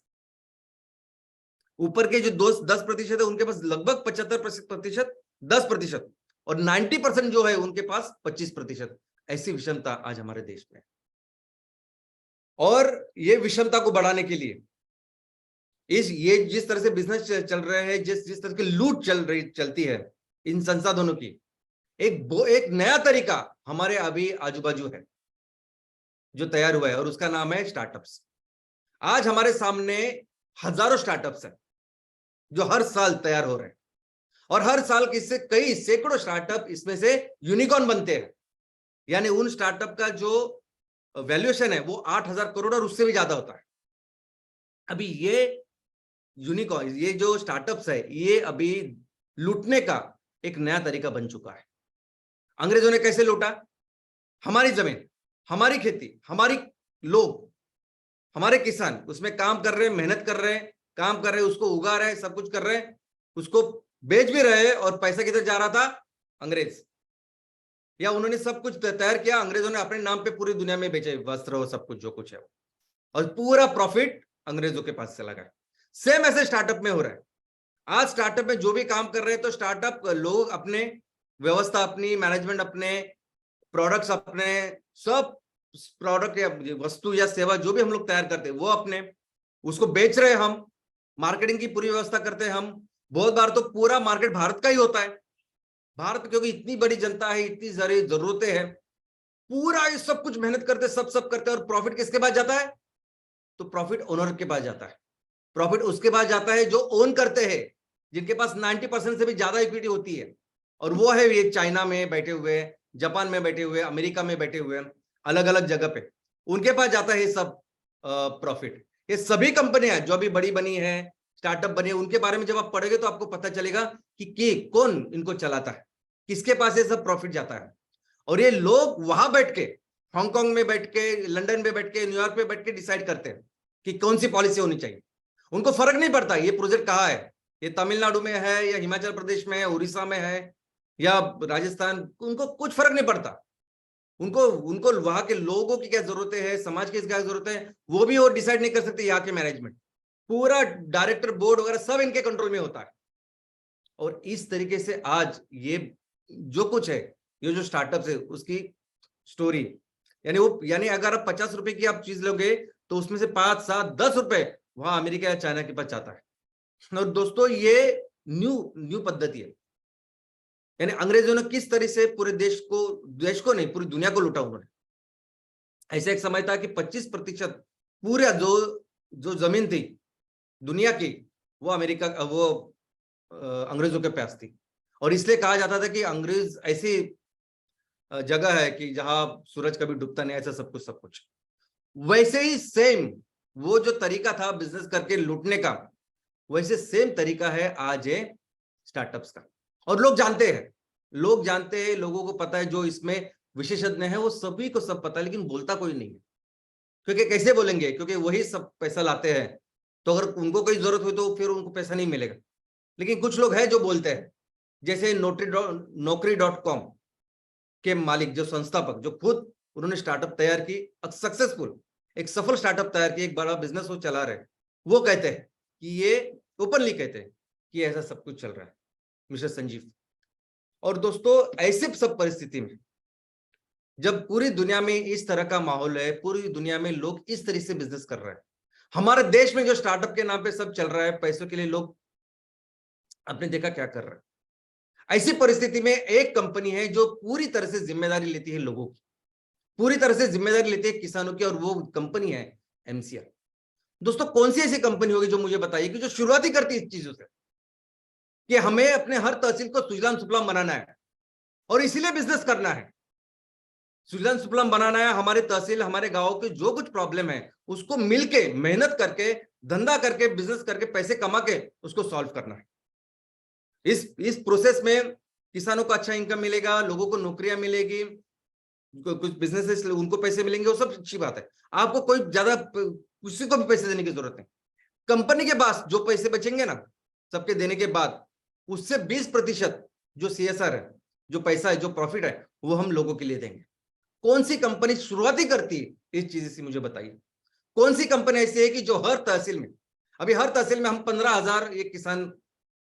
ऊपर के जो 10% है उनके पास लगभग 75%, 10%, और 90% जो है उनके पास 25%। ऐसी विषमता आज हमारे देश में। और ये विषमता को बढ़ाने के लिए ये जिस तरह से बिजनेस चल रहे हैं, जिस तरह की लूट चलती है इन संसाधनों की, एक नया तरीका हमारे अभी आजू बाजू है जो तैयार हुआ है, और उसका नाम है स्टार्टअप्स। आज हमारे सामने हजारों स्टार्टअप्स हैं जो हर साल तैयार हो रहे हैं। और हर साल किससे कई सैकड़ों स्टार्टअप इसमें से यूनिकॉर्न बनते हैं। यानी उन स्टार्टअप का जो वैल्यूएशन है वो 8,000 करोड़ और उससे भी ज्यादा होता है। अभी ये यूनिकॉर्न, ये जो स्टार्टअप्स है, ये अभी लूटने का एक नया तरीका बन चुका है। अंग्रेजों ने कैसे लूटा? हमारी जमीन, हमारी खेती, हमारी लोग, हमारे किसान उसमें काम कर रहे हैं, मेहनत कर रहे हैं, काम कर रहे हैं, उसको उगा रहे हैं, सब कुछ कर रहे हैं, उसको बेच भी रहे हैं, और पैसा किधर जा रहा था? अंग्रेज, या उन्होंने सब कुछ तैयार किया, अंग्रेजों ने अपने नाम पे पूरी दुनिया में बेचे वस्त्र और सब कुछ जो कुछ है, और पूरा प्रॉफिट अंग्रेजों के पास चला गया। सेम ऐसे स्टार्टअप में हो रहा है। आज स्टार्टअप में जो भी काम कर रहे हैं, तो स्टार्टअप लोग अपने व्यवस्था, अपनी मैनेजमेंट, अपने प्रोडक्ट्स, अपने सब प्रोडक्ट या वस्तु या सेवा जो भी हम लोग तैयार करते हैं, वो अपने उसको बेच रहे हैं, हम मार्केटिंग की पूरी व्यवस्था करते हैं। हम बहुत बार तो पूरा मार्केट भारत का ही होता है, भारत क्योंकि इतनी बड़ी जनता है, इतनी सारी जरूरतें हैं, पूरा ये सब कुछ मेहनत करते, सब करते हैं, और प्रॉफिट किसके पास जाता है? तो प्रॉफिट ओनर के पास जाता है। प्रॉफिट उसके पास जाता है जो ओन करते हैं, जिनके पास 90% से भी ज्यादा इक्विटी होती है, और वो है ये चाइना में बैठे हुए, जापान में बैठे हुए, अमेरिका में बैठे हुए, अलग अलग जगह पे उनके पास जाता है ये सब प्रॉफिट। ये सभी कंपनियां जो अभी बड़ी बनी है, स्टार्टअप बने, उनके बारे में जब आप पढ़ोगे तो आपको पता चलेगा कि कौन इनको चलाता है, किसके पास ये सब प्रॉफिट जाता है। और ये लोग वहां बैठ के, हांगकांग में बैठ के, लंदन में बैठ के, न्यूयॉर्क में बैठ के डिसाइड करते हैं कि कौन सी पॉलिसी होनी चाहिए। उनको फर्क नहीं पड़ता ये प्रोजेक्ट कहाँ है, ये तमिलनाडु में है या हिमाचल प्रदेश में है, उड़ीसा में है या राजस्थान, उनको कुछ फर्क नहीं पड़ता। उनको उनको वहां के लोगों की क्या जरूरतें है, समाज की क्या जरूरत है, वो भी वो डिसाइड नहीं कर सकते। यहाँ के मैनेजमेंट, पूरा डायरेक्टर बोर्ड वगैरह सब इनके कंट्रोल में होता है। और इस तरीके से आज ये जो कुछ है, ये जो स्टार्टअप है उसकी स्टोरी, यानी अगर आप 50 रुपए की आप चीज लोगे, तो उसमें से 5, 7, 10 रुपए वहां अमेरिका या चाइना के पास जाता है। और दोस्तों ये न्यू पद्धति है। यानी अंग्रेजों ने किस तरह से पूरे देश को नहीं, पूरी दुनिया को लूटा उन्होंने। ऐसा एक समय था कि 25% पूरा जो जमीन थी दुनिया की, वो अंग्रेजों के पास थी। और इसलिए कहा जाता था कि अंग्रेज ऐसी जगह है कि जहां सूरज कभी डूबता नहीं, ऐसा सब कुछ। वैसे ही सेम वो जो तरीका था बिजनेस करके लूटने का, वैसे सेम तरीका है आज ये स्टार्टअप्स का। और लोग जानते हैं, लोगों को पता है, जो इसमें विशेषज्ञ है वो सभी को सब पता है, लेकिन बोलता कोई नहीं है। क्योंकि कैसे बोलेंगे? क्योंकि वही सब पैसा लाते हैं, तो अगर उनको कोई जरूरत हो तो फिर उनको पैसा नहीं मिलेगा। लेकिन कुछ लोग हैं जो बोलते हैं, जैसे Naukri.com के मालिक, जो संस्थापक, जो खुद उन्होंने स्टार्टअप तैयार की, सक्सेसफुल एक सफल स्टार्टअप तैयार की, एक बड़ा बिजनेस वो चला रहे, वो कहते हैं कि ये ओपनली कहते हैं कि ऐसा सब कुछ चल रहा है, मिस्टर संजीव। और दोस्तों ऐसे सब परिस्थिति में, जब पूरी दुनिया में इस तरह का माहौल है, पूरी दुनिया में लोग इस तरह से बिजनेस कर रहे हैं, हमारे देश में जो स्टार्टअप के नाम पे सब चल रहा है, पैसों के लिए लोग, आपने देखा क्या कर रहे हैं। ऐसी परिस्थिति में एक कंपनी है जो पूरी तरह से जिम्मेदारी लेती है लोगों की, पूरी तरह से जिम्मेदारी लेती है किसानों की, और वो कंपनी है एमसीआर। दोस्तों कौन सी ऐसी कंपनी होगी जो मुझे बताइए कि जो शुरुआती करती है इस चीजों से, कि हमें अपने हर तहसील को सुजलाम सुफलाम बनाना है और इसीलिए बिजनेस करना है। सुजलाम सुफलाम बनाना है, हमारे तहसील, हमारे गांव के जो कुछ प्रॉब्लम है उसको मिलके, मेहनत करके, धंधा करके, बिजनेस करके, पैसे कमा के उसको सॉल्व करना है। इस प्रोसेस में किसानों को अच्छा इनकम मिलेगा, लोगों को नौकरियां मिलेगी, कुछ बिजनेसेस उनको पैसे मिलेंगे, वो सब अच्छी बात है। आपको कोई ज्यादा किसी को भी पैसे देने की जरूरत नहीं। कंपनी के पास जो पैसे बचेंगे ना, सबके देने के बाद, उससे 20% जो सीएसआर है, जो पैसा है, जो प्रॉफिट है, वो हम लोगों के लिए देंगे। कौन सी कंपनी शुरुआती करती है इस चीज से, मुझे बताइए। कौन सी कंपनी ऐसी है कि जो हर तहसील में, अभी हर तहसील में हम 15,000 ये किसान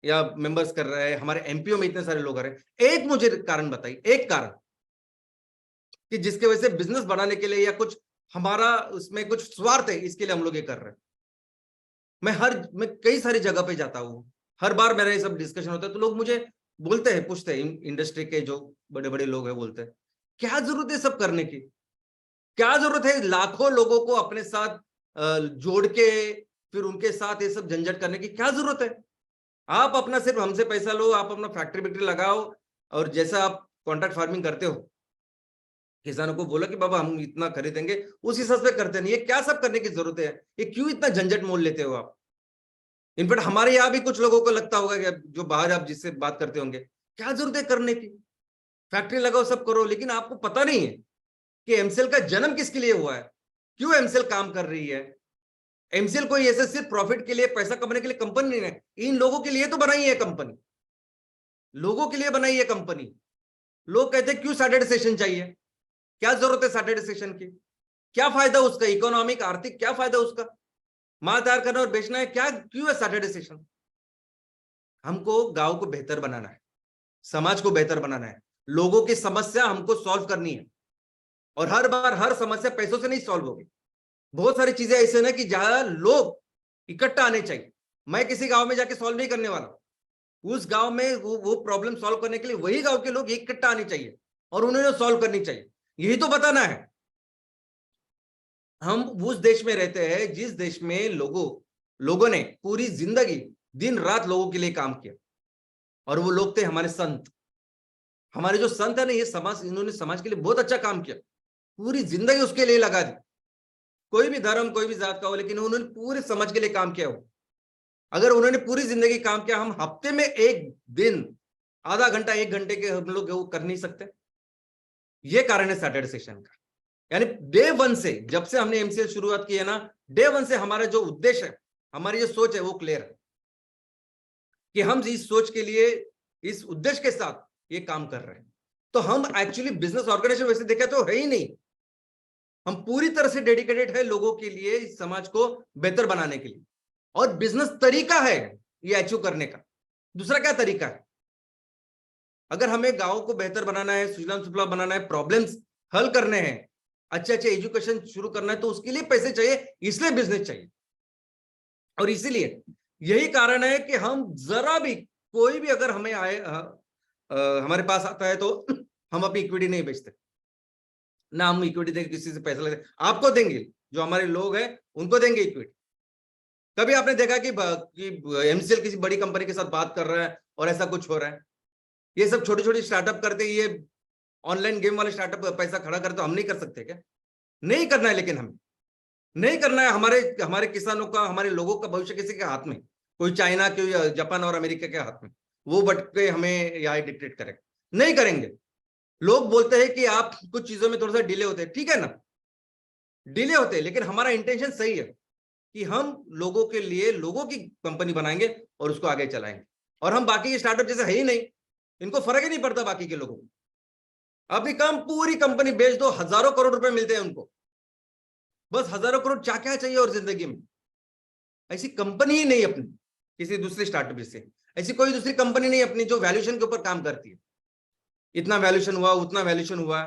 या मेंबर्स कर रहे हैं, हमारे एमपीओ में इतने सारे लोग आ रहे हैं। एक मुझे कारण बताइए, एक कारण कि जिसके वजह से बिजनेस बढ़ाने के लिए या कुछ हमारा उसमें कुछ स्वार्थ है, इसके लिए हम लोग ये कर रहे हैं। मैं कई सारी जगह पे जाता हूँ, हर बार मेरा ये सब डिस्कशन होता है, तो लोग मुझे बोलते हैं, पूछते हैं, इंडस्ट्री के जो बड़े बड़े लोग हैं, बोलते हैं क्या जरूरत है सब करने की, क्या जरूरत है लाखों लोगों को अपने साथ जोड़ के फिर उनके साथ ये सब झंझट करने की, क्या जरूरत है? आप अपना सिर्फ हमसे पैसा लो, आप अपना फैक्ट्री वैक्ट्री लगाओ, और जैसा आप कॉन्ट्रैक्ट फार्मिंग करते हो, किसानों को बोला कि बाबा हम इतना खरीदेंगे, उस हिसाब से करते नहीं। ये क्या सब करने की जरूरत है? ये क्यों इतना झंझट मोल लेते हो आप? इनफैक्ट हमारे यहाँ भी कुछ लोगों को लगता होगा कि जो बाहर आप जिससे बात करते होंगे, क्या जरूरत है करने की, फैक्ट्री लगाओ, सब करो। लेकिन आपको पता नहीं है कि एमसेल का जन्म किसके लिए हुआ है, क्यों एमसेल काम कर रही है, एमसीएल कोई ऐसे सिर्फ प्रॉफिट के लिए, पैसा कमाने के लिए कंपनी नहीं है, इन लोगों के लिए तो बनाई है कंपनी, लोगों के लिए बनाई है कंपनी। लोग कहते हैं क्यों सैटरडे सेशन चाहिए, क्या जरूरत है सैटरडे सेशन की, क्या फायदा उसका, इकोनॉमिक आर्थिक क्या फायदा उसका, माल तैयार करना और बेचना है, क्या क्यों है सैटरडे सेशन। हमको गांव को बेहतर बनाना है, समाज को बेहतर बनाना है, लोगों की समस्या हमको सॉल्व करनी है। और हर बार हर समस्या पैसों से नहीं सॉल्व होगी। बहुत सारी चीजें ऐसे ना कि जहां लोग इकट्ठा आने चाहिए। मैं किसी गांव में जाके सॉल्व नहीं करने वाला, उस गांव में वो प्रॉब्लम सॉल्व करने के लिए वही गांव के लोग इकट्ठा आने चाहिए और उन्होंने सॉल्व करनी चाहिए। यही तो बताना है। हम उस देश में रहते हैं जिस देश में लोगों ने पूरी जिंदगी दिन रात लोगों के लिए काम किया, और वो लोग थे हमारे संत। हमारे जो संत है ना, ये समाज, इन्होंने समाज के लिए बहुत अच्छा काम किया, पूरी जिंदगी उसके लिए लगा दी। कोई भी धर्म कोई भी जात का हो, लेकिन उन्होंने पूरे समाज के लिए काम किया हो। अगर उन्होंने पूरी जिंदगी काम किया, हम हफ्ते में एक दिन आधा घंटा 1 घंटे के हम लोग वो कर नहीं सकते। ये कारण है सैटरडे सेशन का। यानी डे वन से, जब से हमने एमसीएल शुरुआत की है ना, डे वन से हमारा जो उद्देश्य है, हमारी जो सोच है वो क्लियर है कि हम इस सोच के लिए, इस उद्देश्य के साथ ये काम कर रहे हैं। तो हम एक्चुअली बिजनेस ऑर्गेनाइजेशन वैसे देखा तो है ही नहीं, हम पूरी तरह से डेडिकेटेड है लोगों के लिए, इस समाज को बेहतर बनाने के लिए। और बिजनेस तरीका है ये अचीव करने का, दूसरा क्या तरीका है। अगर हमें गांव को बेहतर बनाना है, सुजलाम सुफलाम बनाना है, प्रॉब्लम्स हल करने हैं, अच्छे अच्छे एजुकेशन शुरू करना है, तो उसके लिए पैसे चाहिए, इसलिए बिजनेस चाहिए। और इसीलिए यही कारण है कि हम जरा भी, कोई भी अगर हमें आए हमारे पास आता है तो हम अपनी इक्विटी नहीं बेचते ना, हम इक्विटी देकर किसी से पैसा लेते। आपको देंगे, जो हमारे लोग हैं उनको देंगे इक्विटी। कभी आपने देखा कि एमसीएल किसी बड़ी कंपनी के साथ बात कर रहा है और ऐसा कुछ हो रहा है? ये सब छोटी छोटी स्टार्टअप करते, ये ऑनलाइन गेम वाले स्टार्टअप पैसा खड़ा करते, तो हम नहीं कर सकते क्या? नहीं करना है, लेकिन हमें नहीं करना है। हमारे हमारे किसानों का, हमारे लोगों का भविष्य किसी के हाथ में, कोई चाइना, कोई जापान और अमेरिका के हाथ में, वो बट के हमें यहाँ डिक्टेट करेगा, नहीं करेंगे। लोग बोलते हैं कि आप कुछ चीजों में थोड़ा सा डिले होते हैं, ठीक है ना, डिले होते हैं, लेकिन हमारा इंटेंशन सही है कि हम लोगों के लिए लोगों की कंपनी बनाएंगे और उसको आगे चलाएंगे। और हम बाकी के स्टार्टअप जैसे है ही नहीं, इनको फर्क ही नहीं पड़ता बाकी के लोगों को। अपनी काम पूरी कंपनी बेच दो, हजारों करोड़ रुपए मिलते हैं उनको, बस हजारों करोड़ क्या क्या चाहिए और जिंदगी में। ऐसी कंपनी ही नहीं अपनी किसी दूसरे स्टार्टअप से, ऐसी कोई दूसरी कंपनी नहीं अपनी जो वैल्यूएशन के ऊपर काम करती है। इतना वैल्यूएशन हुआ, उतना वैल्यूएशन हुआ।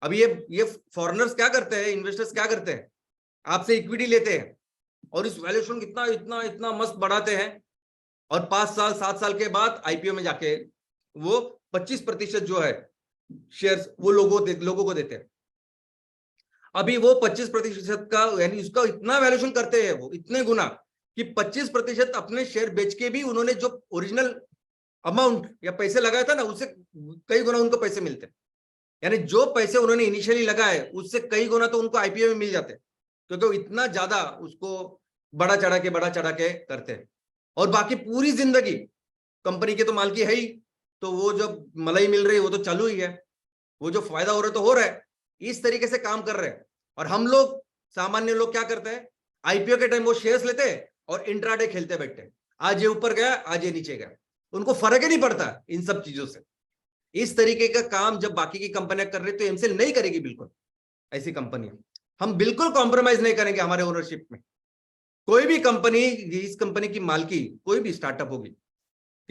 अब ये फॉरेनर्स क्या करते हैं, इन्वेस्टर्स क्या करते हैं, आपसे इक्विटी लेते हैं और इस वैल्यूएशन इतना इतना इतना मस्त बढ़ाते हैं, और 5 साल 7 साल के बाद आईपीओ में जाके वो 25% जो है शेयर्स वो लोगों को देते हैं। अभी वो 25% का, यानी उसका इतना वैल्यूएशन करते हैं वो, इतने गुना, कि 25% अपने शेयर बेच के भी उन्होंने जो ओरिजिनल अमाउंट या पैसे लगाया था ना, उससे कई गुना उनको पैसे मिलते हैं। यानी जो पैसे उन्होंने इनिशियली लगाए उससे कई गुना तो उनको आईपीओ में मिल जाते हैं, क्योंकि वो इतना ज्यादा उसको बड़ा चढ़ा के करते हैं। और बाकी पूरी जिंदगी कंपनी के तो मालकी है ही, तो वो जब मलाई मिल रही है वो तो चालू ही है, वो जो फायदा हो रहा है तो हो रहा है। इस तरीके से काम कर रहे हैं। और हम लोग सामान्य लोग क्या करते हैं, आईपीओ के टाइम वो शेयर्स लेते हैं और इंट्राडे खेलते बैठते हैं, आज ये ऊपर गया आज ये नीचे गया, उनको फर्क ही नहीं पड़ता इन सब चीजों से। इस तरीके का काम जब बाकी की कंपनियां कर रही तो एमसीएल नहीं करेगी बिल्कुल। ऐसी कंपनी हम बिल्कुल कॉम्प्रोमाइज नहीं करेंगे हमारे ओनरशिप में। कोई भी कंपनी, इस कंपनी की मालकी कोई भी स्टार्टअप होगी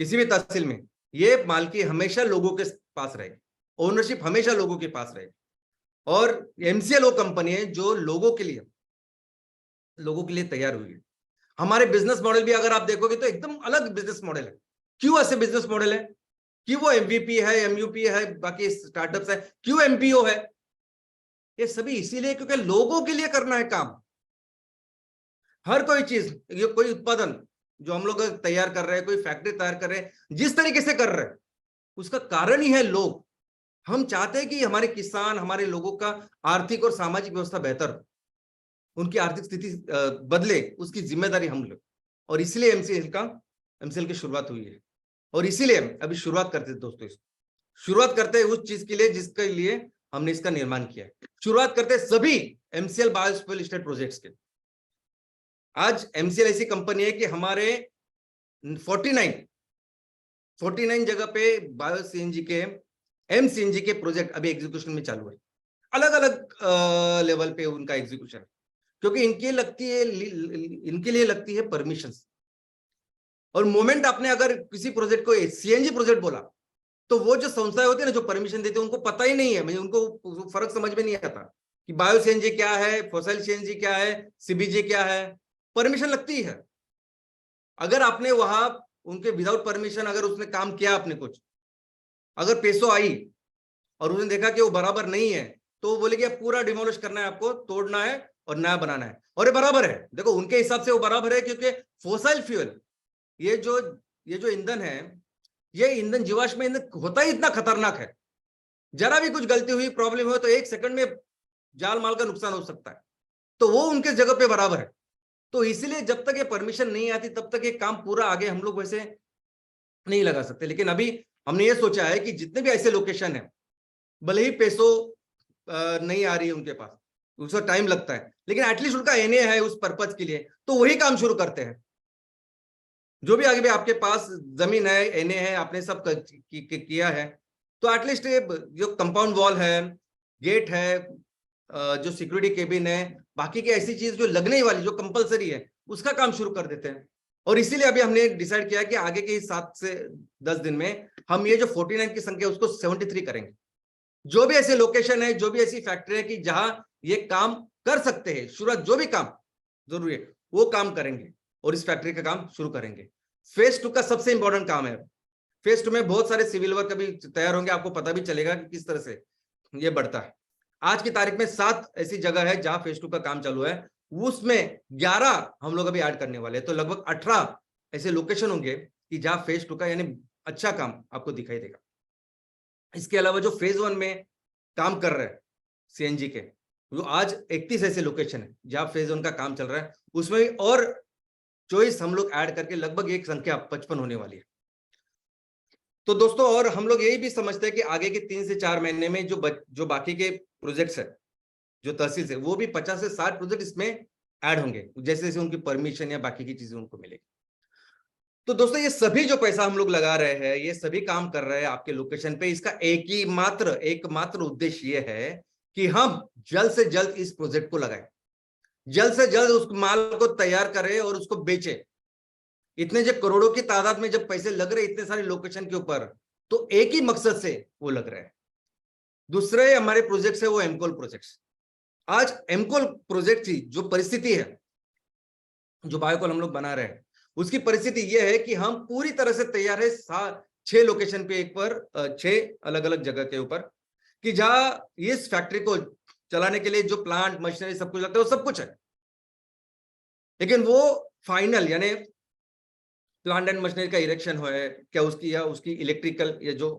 किसी भी तहसील में, ये मालकी हमेशा लोगों के पास रहेगी, ओनरशिप हमेशा लोगों के पास रहेगी। और एमसीएल वो कंपनी है जो लोगों के लिए तैयार हुई है। हमारे बिजनेस मॉडल भी अगर आप देखोगे तो एकदम अलग बिजनेस मॉडल है। क्यों ऐसे बिजनेस मॉडल है? क्यों वो एमवीपी है, एमयूपी है, बाकी स्टार्टअप्स है, क्यों एमपीओ है? ये सभी इसीलिए क्योंकि लोगों के लिए करना है काम। हर कोई चीज, ये कोई उत्पादन जो हम लोग तैयार कर रहे हैं, कोई फैक्ट्री तैयार कर रहे हैं, जिस तरीके से कर रहे हैं उसका कारण ही है लोग। हम चाहते हैं कि हमारे किसान, हमारे लोगों का आर्थिक और सामाजिक व्यवस्था बेहतर हो, उनकी आर्थिक स्थिति बदले, उसकी जिम्मेदारी हम लोग। और इसलिए एमसीएल की शुरुआत हुई है। और इसीलिए अभी शुरुआत करते हैं दोस्तों, शुरुआत करते हैं उस चीज के लिए जिसके लिए हमने इसका निर्माण किया है। शुरुआत करते हैं सभी एमसीएल बायोस्फीयर स्टेट प्रोजेक्ट्स के। आज एमसीएल ऐसी कंपनी है कि हमारे 49 जगह पे बायो सीएनजी के एमसीएनजी के प्रोजेक्ट अभी एग्जीक्यूशन में चालू है, अलग अलग लेवल पे उनका एग्जीक्यूशन, क्योंकि इनके लिए लगती है परमिशन। और मोमेंट आपने अगर किसी प्रोजेक्ट को सीएनजी प्रोजेक्ट बोला तो वो जो संस्थाएं होती है ना जो परमिशन देते हैं उनको पता ही नहीं है, मतलब उनको फर्क समझ में नहीं आता कि बायो सीएनजी क्या है, फॉसिल सीएनजी क्या है, सीबीजी क्या है। परमिशन लगती है। अगर आपने वहां उनके विदाउट परमिशन अगर उसने काम किया, आपने कुछ अगर पेशो आई और उसने देखा कि वो बराबर नहीं है, तो वो बोले कि पूरा डिमोलिश करना है, आपको तोड़ना है और नया बनाना है। और ये बराबर है, देखो उनके हिसाब से वो बराबर है, क्योंकि फॉसिल फ्यूल ये जो ईंधन है, ये ईंधन जीवाश्म ईंधन होता ही इतना खतरनाक है, जरा भी कुछ गलती हुई, प्रॉब्लम हो तो 1 सेकंड में जान माल का नुकसान हो सकता है। तो वो उनके जगह पे बराबर है। तो इसलिए जब तक ये परमिशन नहीं आती तब तक ये काम पूरा आगे हम लोग वैसे नहीं लगा सकते। लेकिन अभी हमने ये सोचा है कि जितने भी ऐसे लोकेशन है, भले ही पैसों नहीं आ रही है उनके पास, उसका टाइम लगता है, लेकिन एटलीस्ट उनका एनए है उस पर्पज के लिए, तो वही काम शुरू करते हैं। जो भी आगे भी आपके पास जमीन है, एनए है, आपने सब किया है, तो एटलीस्ट जो कंपाउंड वॉल है, गेट है, जो सिक्योरिटी केबिन है, बाकी की ऐसी चीज जो लगने वाली जो कंपलसरी है उसका काम शुरू कर देते हैं। और इसीलिए अभी हमने डिसाइड किया कि आगे के 7 से 10 दिन में हम ये जो 49 की संख्या उसको 73 करेंगे। जो भी ऐसे लोकेशन है, जो भी ऐसी फैक्ट्री है कि जहां ये काम कर सकते हैं, शुरुआत जो भी काम जरूरी है वो काम करेंगे और इस फैक्ट्री का काम शुरू करेंगे। फेज 2 का सबसे इंपॉर्टेंट काम है। फेज 2 में बहुत सारे सिविल वर्क अभी तैयार होंगे, आपको पता भी चलेगा कि किस तरह से ये बढ़ता है। आज की तारीख में 7 ऐसी जगह है जहां फेज 2 का काम चालू है, उसमें 11 हम लोग अभी ऐड करने वाले हैं। तो लगभग 18 ऐसे लोकेशन होंगे कि जहां फेज 2 का यानी अच्छा काम आपको दिखाई देगा। इसके अलावा जो फेज 1 में काम कर रहे हैं सीएनजी के, जो आज 31 ऐसे लोकेशन है जहां फेज 1 का काम चल रहा है, उसमें भी और चॉइस हम लोग ऐड करके लगभग एक संख्या 55 होने वाली है। तो दोस्तों, और हम लोग यही भी समझते हैं कि आगे के 3 से 4 महीने में जो बाकी के प्रोजेक्ट्स है, जो तहसील से, वो भी 50 से 60 प्रोजेक्ट इसमें ऐड होंगे, जैसे जैसे उनकी परमिशन या बाकी की चीजें उनको मिलेगी। तो दोस्तों, ये सभी जो पैसा हम लोग लगा रहे हैं, ये सभी काम कर रहे हैं आपके लोकेशन पे, इसका एकमात्र उद्देश्य ये है कि हम जल्द से जल्द इस प्रोजेक्ट को लगाएं, जल्द से जल्द उस माल को तैयार करें और उसको बेचें। इतने जब करोड़ों की तादाद में जब पैसे लग रहे इतने सारे लोकेशन के ऊपर, तो एक ही मकसद से वो लग रहे हैं। दूसरे हमारे प्रोजेक्ट्स है वो एमकोल प्रोजेक्ट्स। आज एमकोल प्रोजेक्ट की जो परिस्थिति है, जो बायोकोल हम लोग बना रहे हैं, उसकी परिस्थिति यह है कि हम पूरी तरह से तैयार है 6 लोकेशन पे, एक पर 6 अलग अलग जगह के ऊपर, कि जहां इस फैक्ट्री को चलाने के लिए जो प्लांट मशीनरी सब कुछ लगता है वो सब कुछ है, लेकिन वो फाइनल यानी प्लांट एंड मशीनरी का इरेक्शन है क्या, उसकी या उसकी इलेक्ट्रिकल या जो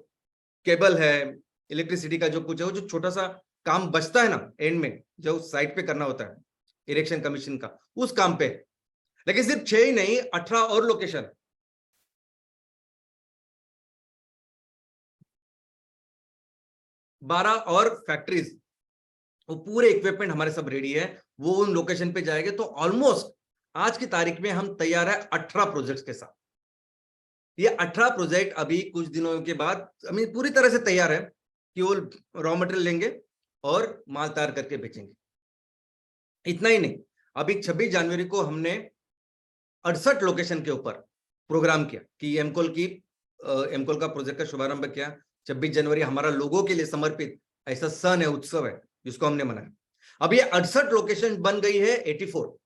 केबल है, इलेक्ट्रिसिटी का जो कुछ है, वो जो छोटा सा काम बचता है ना एंड में, जो साइट पे करना होता है इरेक्शन कमीशन का, उस काम पे। लेकिन सिर्फ 6 ही नहीं, 18 और लोकेशन, 12 और फैक्ट्रीज, वो पूरे इक्विपमेंट हमारे सब रेडी है, वो उन लोकेशन पे जाएंगे। तो ऑलमोस्ट आज की तारीख में हम तैयार है 18 प्रोजेक्ट्स के साथ। ये 18 प्रोजेक्ट अभी कुछ दिनों के बाद पूरी तरह से तैयार है कि वो रॉ मटेरियल लेंगे और माल तैयार करके बेचेंगे। इतना ही नहीं, अभी 26 जनवरी को हमने 68 लोकेशन के ऊपर प्रोग्राम किया कि एमकोल का प्रोजेक्ट का शुभारंभ किया। 26 जनवरी हमारा लोगों के लिए समर्पित ऐसा सन है, उत्सव है, जिसको हमने मनाया। अब ये 68 लोकेशन बन गई है 84।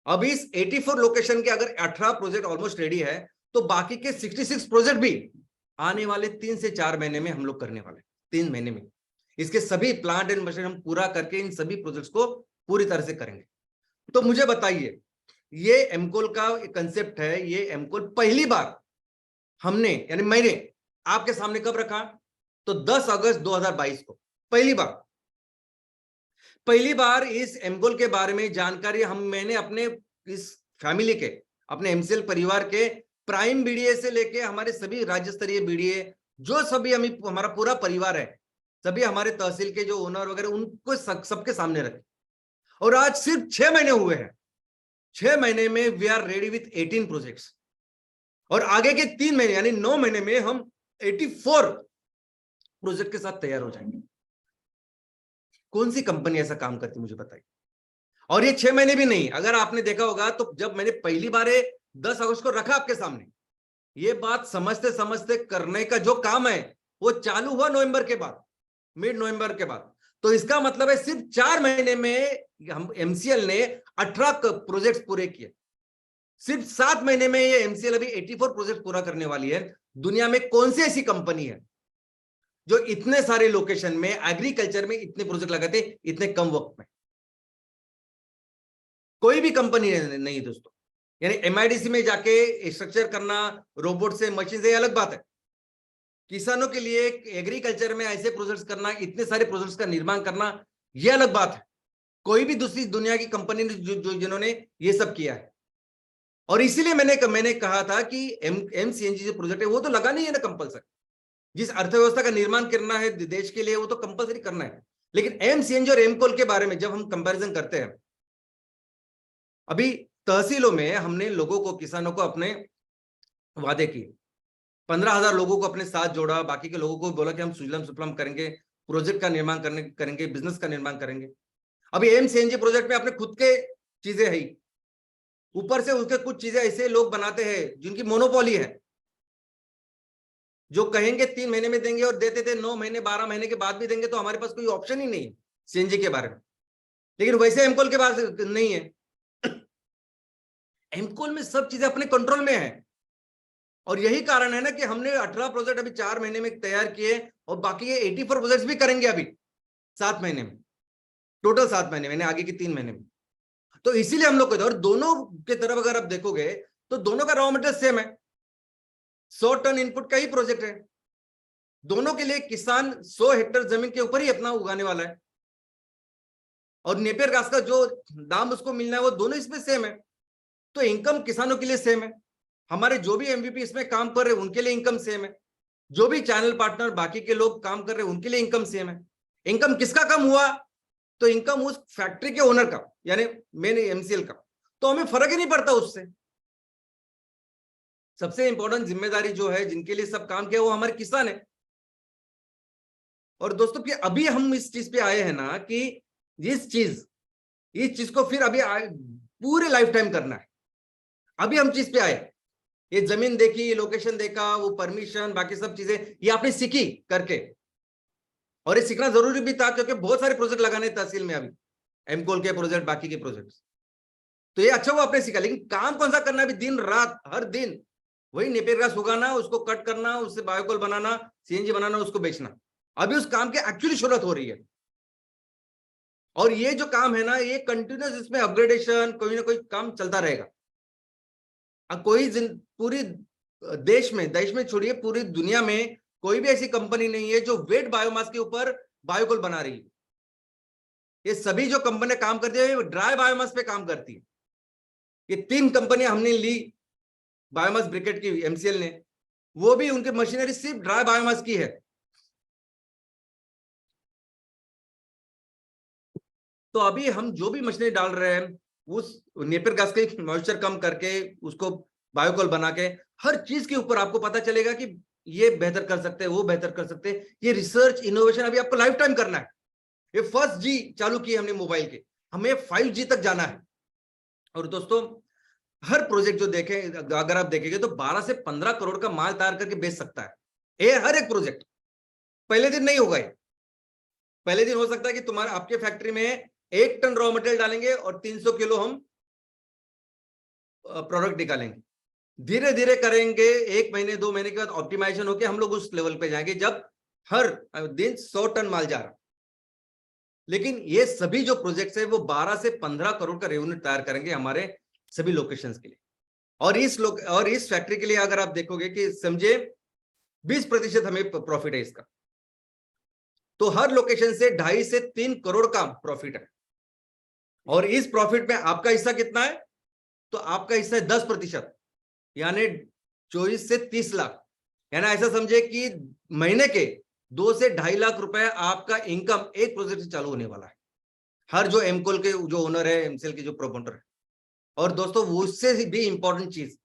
अब इस 84 लोकेशन के अगर 18 प्रोजेक्ट ऑलमोस्ट रेडी है, तो बाकी के 66 प्रोजेक्ट भी आने वाले 3 से 4 महीने में हम लोग करने वाले, 3 महीने में इसके सभी प्लांट एंड मशीन हम पूरा करके इन सभी प्रोजेक्ट्स को पूरी तरह से करेंगे। तो मुझे बताइए, ये एमकोल का कंसेप्ट है, ये एमकोल पहली बार हमने यानी मैंने आपके सामने कब रखा? तो 10 अगस्त 2022 को पहली बार इस एमकोल के बारे में जानकारी मैंने अपने इस फैमिली के, अपने एमसीएल परिवार के प्राइम बीडीए से लेके हमारे सभी राज्य स्तरीय बीडीए, जो सभी हमारा पूरा परिवार है, सभी हमारे तहसील के जो ओनर वगैरह, उनको सबके सामने रखे। और आज सिर्फ 6 महीने हुए हैं, 6 महीने में we are ready with 18 projects, और आगे के 3 महीने यानी 9 महीने में हम 84 प्रोजेक्ट के साथ तैयार हो जाएंगे। कौन सी कंपनी ऐसा काम करती मुझे बताइए। और ये 6 महीने भी नहीं, अगर आपने देखा होगा तो जब मैंने पहली बार 10 अगस्त को रखा आपके सामने, ये बात समझते समझते करने का जो काम है वो चालू हुआ नवंबर के बाद, मिड नवंबर के बाद। तो इसका मतलब है सिर्फ 4 महीने में हम एमसीएल ने 18 प्रोजेक्ट्स पूरे किए। सिर्फ 7 महीने में ये एमसीएल अभी 84 प्रोजेक्ट पूरा करने वाली है। दुनिया में कौन सी ऐसी कंपनी है जो इतने सारे लोकेशन में एग्रीकल्चर में इतने प्रोजेक्ट लगाते इतने कम वक्त में? कोई भी कंपनी नहीं दोस्तों। यानी एमआईडीसी में जाके स्ट्रक्चर करना रोबोट से, मशीन से, ये अलग बात है। किसानों के लिए एग्रीकल्चर में ऐसे प्रोजेक्ट्स करना, इतने सारे प्रोजेक्ट्स का निर्माण करना, ये अलग बात है। कोई भी दूसरी दुनिया की कंपनी ने जिन्होंने ये सब किया है। और इसीलिए मैंने कहा था कि एमसीएनजी जो प्रोजेक्ट है वो तो लगाना ही है ना कंपलसरी। जिस अर्थव्यवस्था का निर्माण करना है देश के लिए वो तो कंपलसरी करना है। लेकिन एमसीएनजी और एमकोल के बारे में जब हम कंपैरिजन करते हैं, अभी तहसीलों में हमने लोगों को, किसानों को अपने वादे किए, 15,000 लोगों को अपने साथ जोड़ा, बाकी के लोगों को बोला कि हम सुजलाम सुफलाम करेंगे, प्रोजेक्ट का निर्माण करेंगे, बिजनेस का निर्माण करेंगे। अभी एमसीएनजी प्रोजेक्ट में अपने खुद के चीजें है, ऊपर से उसके कुछ चीजें ऐसे लोग बनाते हैं जिनकी मोनोपोली है, जो कहेंगे 3 महीने में देंगे और देते थे 9 महीने 12 महीने के बाद भी देंगे, तो हमारे पास कोई ऑप्शन ही नहीं है सीएनजी के बारे में। लेकिन वैसे एमकोल के पास नहीं है। एमकोल में सब चीजें अपने कंट्रोल में है, और यही कारण है ना कि हमने 18 प्रोजेक्ट अभी 4 महीने में तैयार किए, और बाकी ये 84 प्रोजेक्ट्स भी करेंगे अभी 7 महीने में, टोटल 7 महीने में, आगे की 3 महीने में। तो इसीलिए हम लोग कहते हैं, और दोनों के तरफ अगर आप देखोगे तो दोनों का रॉ मटेरियल सेम है, 100 टन इनपुट का ही प्रोजेक्ट है। दोनों के लिए किसान 100 हेक्टेयर जमीन के ऊपर ही अपना उगाने वाला है, और नेपियर घास का जो दाम उसको मिलना है वो दोनों इसमें सेम है। तो इनकम किसानों के लिए सेम है, हमारे जो भी एमवीपी इसमें काम कर रहे हैं उनके लिए इनकम सेम है, जो भी चैनल पार्टनर बाकी के लोग काम कर रहे हैं उनके लिए इनकम सेम है। इनकम किसका कम हुआ? तो इनकम उस फैक्ट्री के ओनर का, यानी मेन एमसीएल का, तो हमें फर्क ही नहीं पड़ता उससे। सबसे इंपॉर्टेंट जिम्मेदारी जो है, जिनके लिए सब काम किया, वो हमारे किसान है। और दोस्तों कि अभी हम इस चीज पे आए हैं ना कि इस चीज को फिर अभी पूरे लाइफ टाइम करना है। अभी हम चीज पे आए, ये जमीन देखी, ये लोकेशन देखा, वो परमिशन, बाकी सब चीजें ये आपने सीखी करके, और ये सीखना जरूरी भी था क्योंकि बहुत सारे प्रोजेक्ट लगाने तहसील में, अभी एमकोल के प्रोजेक्ट, बाकी के प्रोजेक्ट। तो ये अच्छा वो आपने सीखा, लेकिन काम कौन सा करना है? अभी दिन रात हर दिन वही नेपियर घास उगाना, उसको कट करना, उससे बायोकोल बनाना, सीएनजी बनाना, उसको बेचना। अभी उस काम की एक्चुअली शुरुआत हो रही है, और ये जो काम है ना, ये कंटिन्यूस, इसमें अपग्रेडेशन, कोई ना कोई काम चलता रहेगा। अब कोई पूरी देश में छोड़िए, पूरी दुनिया में कोई भी ऐसी कंपनी नहीं है जो वेट बायोमास के ऊपर बायोकोल बना रही है। ये सभी जो कंपनियां काम करती है वो ड्राई बायोमास पे काम करती है। ये 3 कंपनियां हमने ली बायोमास ब्रिकेट की, एमसीएल ने, वो भी उनकी मशीनरी सिर्फ ड्राई बायोमास की है। तो अभी हम जो भी मशीनरी डाल रहे हैं, उस नेपियर घास के मॉइस्चर कम करके उसको बायोकोल बना के, हर चीज के ऊपर आपको पता चलेगा कि ये बेहतर कर सकते हैं, वो बेहतर कर सकते हैं। ये रिसर्च इनोवेशन अभी आपको लाइफ टाइम करना है। ये फर्स्ट जी चालू की हमने मोबाइल के, हमें 5G तक जाना है। और दोस्तों हर प्रोजेक्ट जो देखें, अगर आप देखेंगे तो 12 से 15 करोड़ का माल तैयार करके बेच सकता है ये हर एक प्रोजेक्ट। पहले दिन नहीं होगा ये। पहले दिन हो सकता है कि तुम्हारे आपके फैक्ट्री में 1 टन रॉ मटेरियल डालेंगे और 300 किलो हम प्रोडक्ट निकालेंगे। धीरे धीरे करेंगे, 1 महीने 2 महीने के बाद ऑप्टिमाइजेशन होकर हम लोग उस लेवल पे जाएंगे जब हर दिन 100 टन माल जा रहा। लेकिन ये सभी जो प्रोजेक्ट्स है वो 12 से 15 करोड़ का रेवेन्यू तैयार करेंगे हमारे सभी लोकेशंस के लिए। और इस फैक्ट्री के लिए अगर आप देखोगे कि समझे 20% हमें प्रॉफिट है इसका, तो हर लोकेशन से 2.5 से 3 करोड़ का प्रॉफिट है। और इस प्रॉफिट में आपका हिस्सा कितना है? तो आपका हिस्सा है 10%, यानी 24 से 30 लाख। यानी ऐसा समझे कि महीने के 2 से 2.5 लाख रुपए आपका इनकम एक प्रोजेक्ट से चालू होने वाला है। हर जो एमकोल के जो ओनर है, एमसीएल के जो प्रोमोटर है, और दोस्तों उससे भी इंपॉर्टेंट चीज,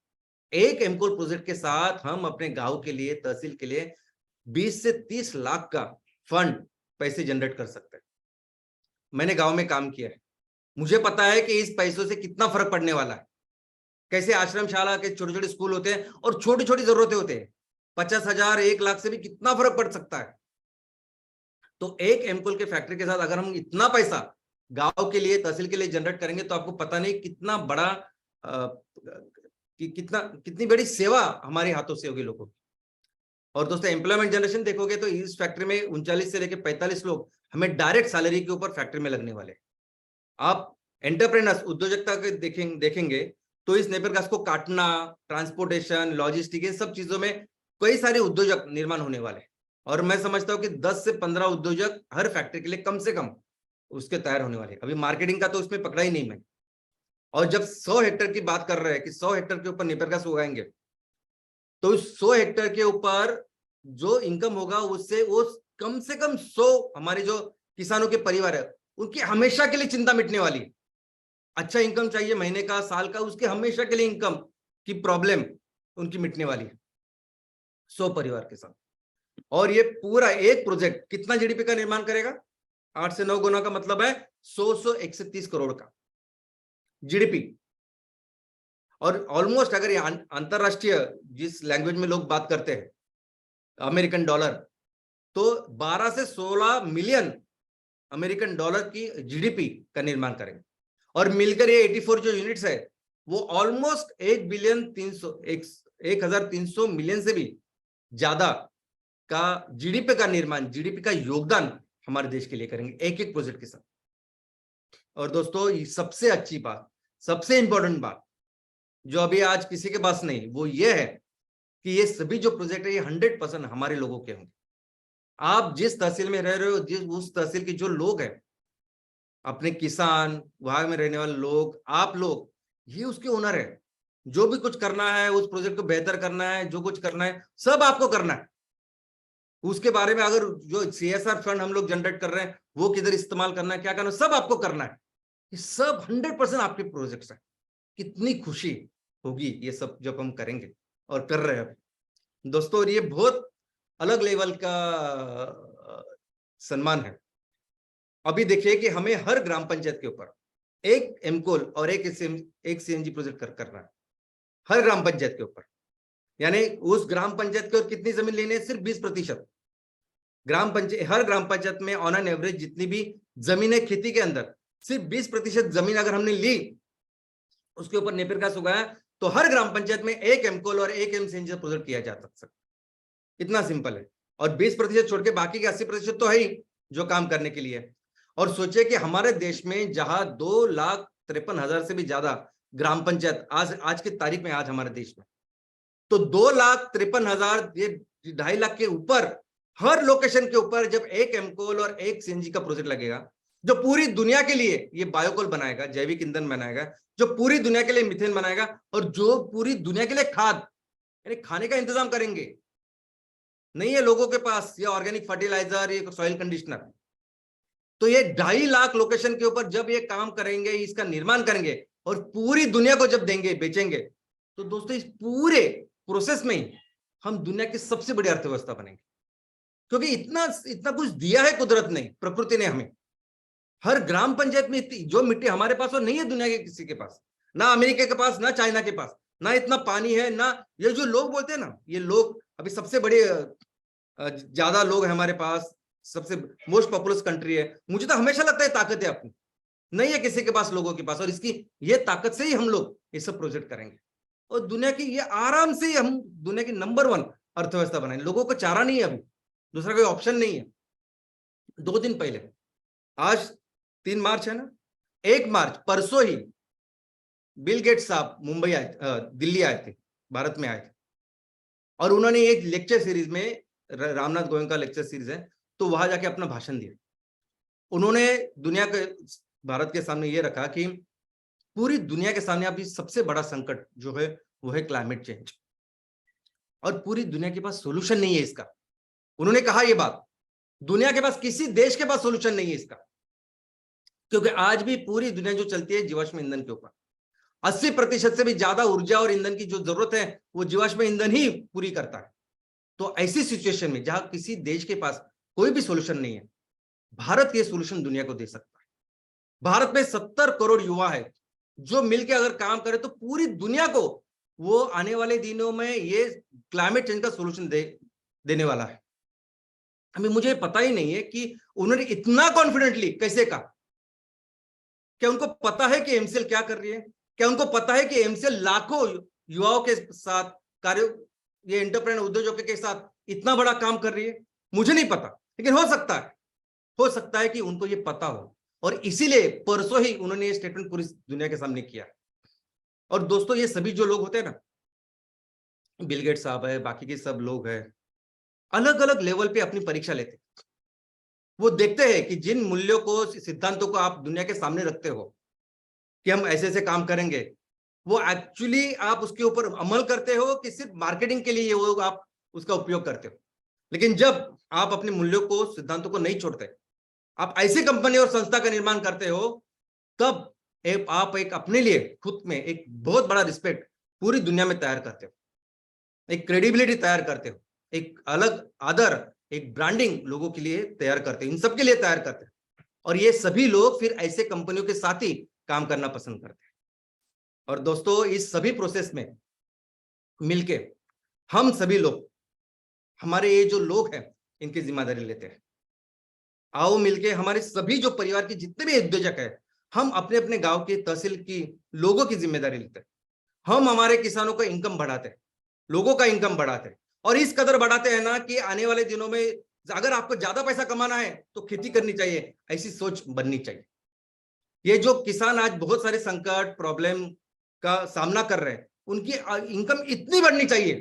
एक एमकोल प्रोजेक्ट के साथ हम अपने गांव के लिए, तहसील के लिए 20 से 30 लाख का फंड पैसे जनरेट कर सकते हैं। मैंने गांव में काम किया है, मुझे पता है कि इस पैसों से कितना फर्क पड़ने वाला है। कैसे आश्रमशाला के छोटे छोटे स्कूल होते हैं और छोटी छोटी जरूरतें होते हैं, 50,000 1 लाख से भी कितना फर्क पड़ सकता है। तो एक एमकोल के फैक्ट्री के साथ अगर हम इतना पैसा गांव के लिए, तहसील के लिए जनरेट करेंगे तो आपको पता नहीं कितना बड़ा कितनी बड़ी सेवा हमारे हाथों से होगी लोगों की। और दोस्तों एम्प्लॉयमेंट जनरेशन देखोगे तो इस फैक्ट्री में 39 से लेकर 45 लोग हमें डायरेक्ट सैलरी के ऊपर फैक्ट्री में लगने वाले। आप एंटरप्रेन्योर्स, उद्योजकता के देखेंगे तो इस नेपियर घास को काटना, ट्रांसपोर्टेशन, लॉजिस्टिक, इन सब चीजों में कई सारे उद्योजक निर्माण होने वाले। और मैं समझता हूँ कि 10 से 15 उद्योजक हर फैक्ट्री के लिए कम से कम उसके तैयार होने वाले। अभी मार्केटिंग का तो उसमें पकड़ा ही नहीं मैं। और जब 100 हेक्टेयर की बात कर रहे हैं कि 100 हेक्टेयर के ऊपर नेपियर घास उगाएंगे, तो उस 100 हेक्टेयर के ऊपर जो इनकम होगा उससे वो कम से कम 100 हमारे जो किसानों के परिवार है उनकी हमेशा के लिए चिंता मिटने वाली है। अच्छा इनकम चाहिए महीने का, साल का, उसके हमेशा के लिए इनकम की प्रॉब्लम उनकी मिटने वाली है 100 परिवार के साथ। और ये पूरा एक प्रोजेक्ट कितना जीडीपी का निर्माण करेगा? 8 से 9 गुना का मतलब है 131 करोड़ का जीडीपी। और ऑलमोस्ट अगर ये अंतरराष्ट्रीय जिस लैंग्वेज में लोग बात करते हैं अमेरिकन डॉलर, तो 12 से 16 मिलियन अमेरिकन डॉलर की जीडीपी का निर्माण करेंगे। और मिलकर ये 84 जो यूनिट्स है वो ऑलमोस्ट 1,300 मिलियन से भी ज्यादा का जीडीपी का निर्माण, जीडीपी का योगदान हमारे देश के लिए करेंगे एक एक प्रोजेक्ट के साथ। और दोस्तों सबसे अच्छी बात, सबसे इंपॉर्टेंट बात जो अभी आज किसी के पास नहीं, वो ये है कि ये सभी जो प्रोजेक्ट है ये 100% हमारे लोगों के होंगे। आप जिस तहसील में रह रहे हो, जिस उस तहसील के जो लोग हैं, अपने किसान, वहां में रहने वाले लोग, आप लोग, ये उसके ओनर है। जो भी कुछ करना है, उस प्रोजेक्ट को बेहतर करना है, जो कुछ करना है, सब आपको करना है। उसके बारे में अगर जो सीएसआर फंड हम लोग जनरेट कर रहे हैं वो किधर इस्तेमाल करना है, क्या करना है, सब आपको करना है। ये सब 100% आपके प्रोजेक्ट्स हैं। कितनी खुशी होगी ये सब जब हम करेंगे और कर रहे हैं दोस्तों। और ये बहुत अलग लेवल का सम्मान है। अभी देखिए कि हमें हर ग्राम पंचायत के ऊपर एक एमकोल और एक सीएनजी प्रोजेक्ट करना है हर ग्राम पंचायत के ऊपर। यानी उस ग्राम पंचायत के और कितनी जमीन लेनी है? सिर्फ 20%। हर ग्राम पंचायत में ऑन एन एवरेज जितनी भी जमीन है खेती के अंदर, सिर्फ 20% जमीन अगर हमने ली, उसके ऊपर नेपियर घास उगाया, तो हर ग्राम पंचायत में एक एमकोल और एक सीएनजी प्रोजेक्ट किया जा सकता है। इतना सिंपल है। और 20% छोड़ के बाकी के 80% तो है ही जो काम करने के लिए। और सोचिए कि हमारे देश में जहां 2,53,000 से भी ज्यादा ग्राम पंचायत आज की तारीख में, आज हमारे देश में, तो 2,53,000, ये 2.5 लाख के ऊपर हर लोकेशन के ऊपर जब एक एमकोल और एक सीएनजी का प्रोजेक्ट लगेगा, जो पूरी दुनिया के लिए ये बायोकोल बनाएगा, जैविक ईंधन बनाएगा, जो पूरी दुनिया के लिए मीथेन बनाएगा, और जो पूरी दुनिया के लिए खाद यानी खाने का इंतजाम करेंगे। नहीं है लोगों के पास ये ऑर्गेनिक फर्टिलाइजर, ये सॉइल कंडीशनर, तो ये 2.5 लाख लोकेशन के ऊपर जब ये काम करेंगे, इसका निर्माण करेंगे और पूरी दुनिया को जब देंगे, बेचेंगे, तो दोस्तों इस पूरे प्रोसेस में ही हम दुनिया की सबसे बड़ी अर्थव्यवस्था बनेंगे। क्योंकि इतना कुछ दिया है कुदरत ने, प्रकृति ने हमें। हर ग्राम पंचायत में इतनी जो मिट्टी हमारे पास वो नहीं है दुनिया के किसी के पास, ना अमेरिका के पास, ना चाइना के पास, ना इतना पानी है, ना ये जो लोग बोलते हैं ना, ये लोग अभी सबसे बड़े ज्यादा लोग हैं हमारे पास, सबसे मोस्ट पॉपुलस कंट्री है। मुझे तो हमेशा लगता है ताकत है अपनी, नहीं है किसी के पास, लोगों के पास। और इसकी ये ताकत से ही हम लोग ये सब प्रोजेक्ट करेंगे और दुनिया की ये आराम से हम दुनिया की नंबर 1 अर्थव्यवस्था बनाएंगे। लोगों को चारा नहीं है, अभी दूसरा कोई ऑप्शन नहीं है। 2 दिन पहले, आज 3 मार्च है ना, 1 मार्च परसों ही बिल गेट्स साहब मुंबई दिल्ली आए थे, भारत में आए थे, और उन्होंने एक लेक्चर सीरीज में, रामनाथ गोयंका का लेक्चर सीरीज है, तो वहां जाके अपना भाषण दिया। उन्होंने दुनिया के, भारत के सामने ये रखा कि पूरी दुनिया के सामने अभी सबसे बड़ा संकट जो है वो है क्लाइमेट चेंज, और पूरी दुनिया के पास सॉल्यूशन नहीं है इसका। उन्होंने कहा ये बात, दुनिया के पास, किसी देश के पास सॉल्यूशन नहीं है इसका, क्योंकि आज भी पूरी दुनिया जो चलती है जीवाश्म ईंधन के ऊपर। 80% से भी ज्यादा ऊर्जा और ईंधन की जो जरूरत है वो जीवाश्म ईंधन ही पूरी करता है। तो ऐसी सिचुएशन में जहां किसी देश के पास कोई भी सोल्यूशन नहीं है, भारत ये सोल्यूशन दुनिया को दे सकता है। भारत में 70 करोड़ युवा है जो मिलकर अगर काम करे तो पूरी दुनिया को वो आने वाले दिनों में ये क्लाइमेट चेंज का सोल्यूशन देने वाला है। अभी मुझे पता ही नहीं है कि उन्होंने इतना कॉन्फिडेंटली कैसे कहा। क्या उनको पता है कि एमसीएल क्या कर रही है? क्या उनको पता है कि एमसीएल लाखों युवाओं के साथ कार्य, ये एंटरप्रेन्योर उद्योजकों के साथ इतना बड़ा काम कर रही है? मुझे नहीं पता, लेकिन हो सकता है कि उनको ये पता हो, और इसीलिए परसों ही उन्होंने ये स्टेटमेंट पूरी दुनिया के सामने किया। और दोस्तों, ये सभी जो लोग होते हैं ना, बिल गेट्स साहब है, बाकी के सब लोग हैं, अलग अलग लेवल पे अपनी परीक्षा लेते हैं। वो देखते हैं कि जिन मूल्यों को, सिद्धांतों को आप दुनिया के सामने रखते हो कि हम ऐसे ऐसे काम करेंगे, वो एक्चुअली आप उसके ऊपर अमल करते हो कि सिर्फ मार्केटिंग के लिए वो आप उसका उपयोग करते हो। लेकिन जब आप अपने मूल्यों को, सिद्धांतों को नहीं छोड़ते, आप ऐसी कंपनी और संस्था का निर्माण करते हो, तब आप एक अपने लिए खुद में एक बहुत बड़ा रिस्पेक्ट पूरी दुनिया में तैयार करते हो, एक क्रेडिबिलिटी तैयार करते हो, एक अलग आदर, एक ब्रांडिंग लोगों के लिए तैयार करते हो, इन सबके लिए तैयार करते हो। और ये सभी लोग फिर ऐसे कंपनियों के साथ ही काम करना पसंद करते हैं। और दोस्तों, इस सभी प्रोसेस में मिलके हम सभी लोग, हमारे ये जो लोग हैं, इनकी जिम्मेदारी लेते हैं। आओ मिलके हमारे सभी जो परिवार के जितने भी उद्योजक हैं, हम अपने अपने गांव की, तहसील की लोगों की जिम्मेदारी लेते हैं। हम हमारे किसानों का इनकम बढ़ाते हैं, लोगों का इनकम बढ़ाते हैं, और इस कदर बढ़ाते हैं ना कि आने वाले दिनों में अगर आपको ज्यादा पैसा कमाना है तो खेती करनी चाहिए, ऐसी सोच बननी चाहिए। ये जो किसान आज बहुत सारे संकट, प्रॉब्लम का सामना कर रहे हैं, उनकी इनकम इतनी बढ़नी चाहिए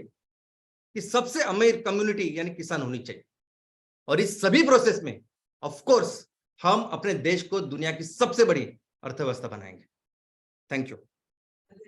कि सबसे अमीर कम्युनिटी यानी किसान होनी चाहिए। और इस सभी प्रोसेस में ऑफ कोर्स हम अपने देश को दुनिया की सबसे बड़ी अर्थव्यवस्था बनाएंगे। Thank you.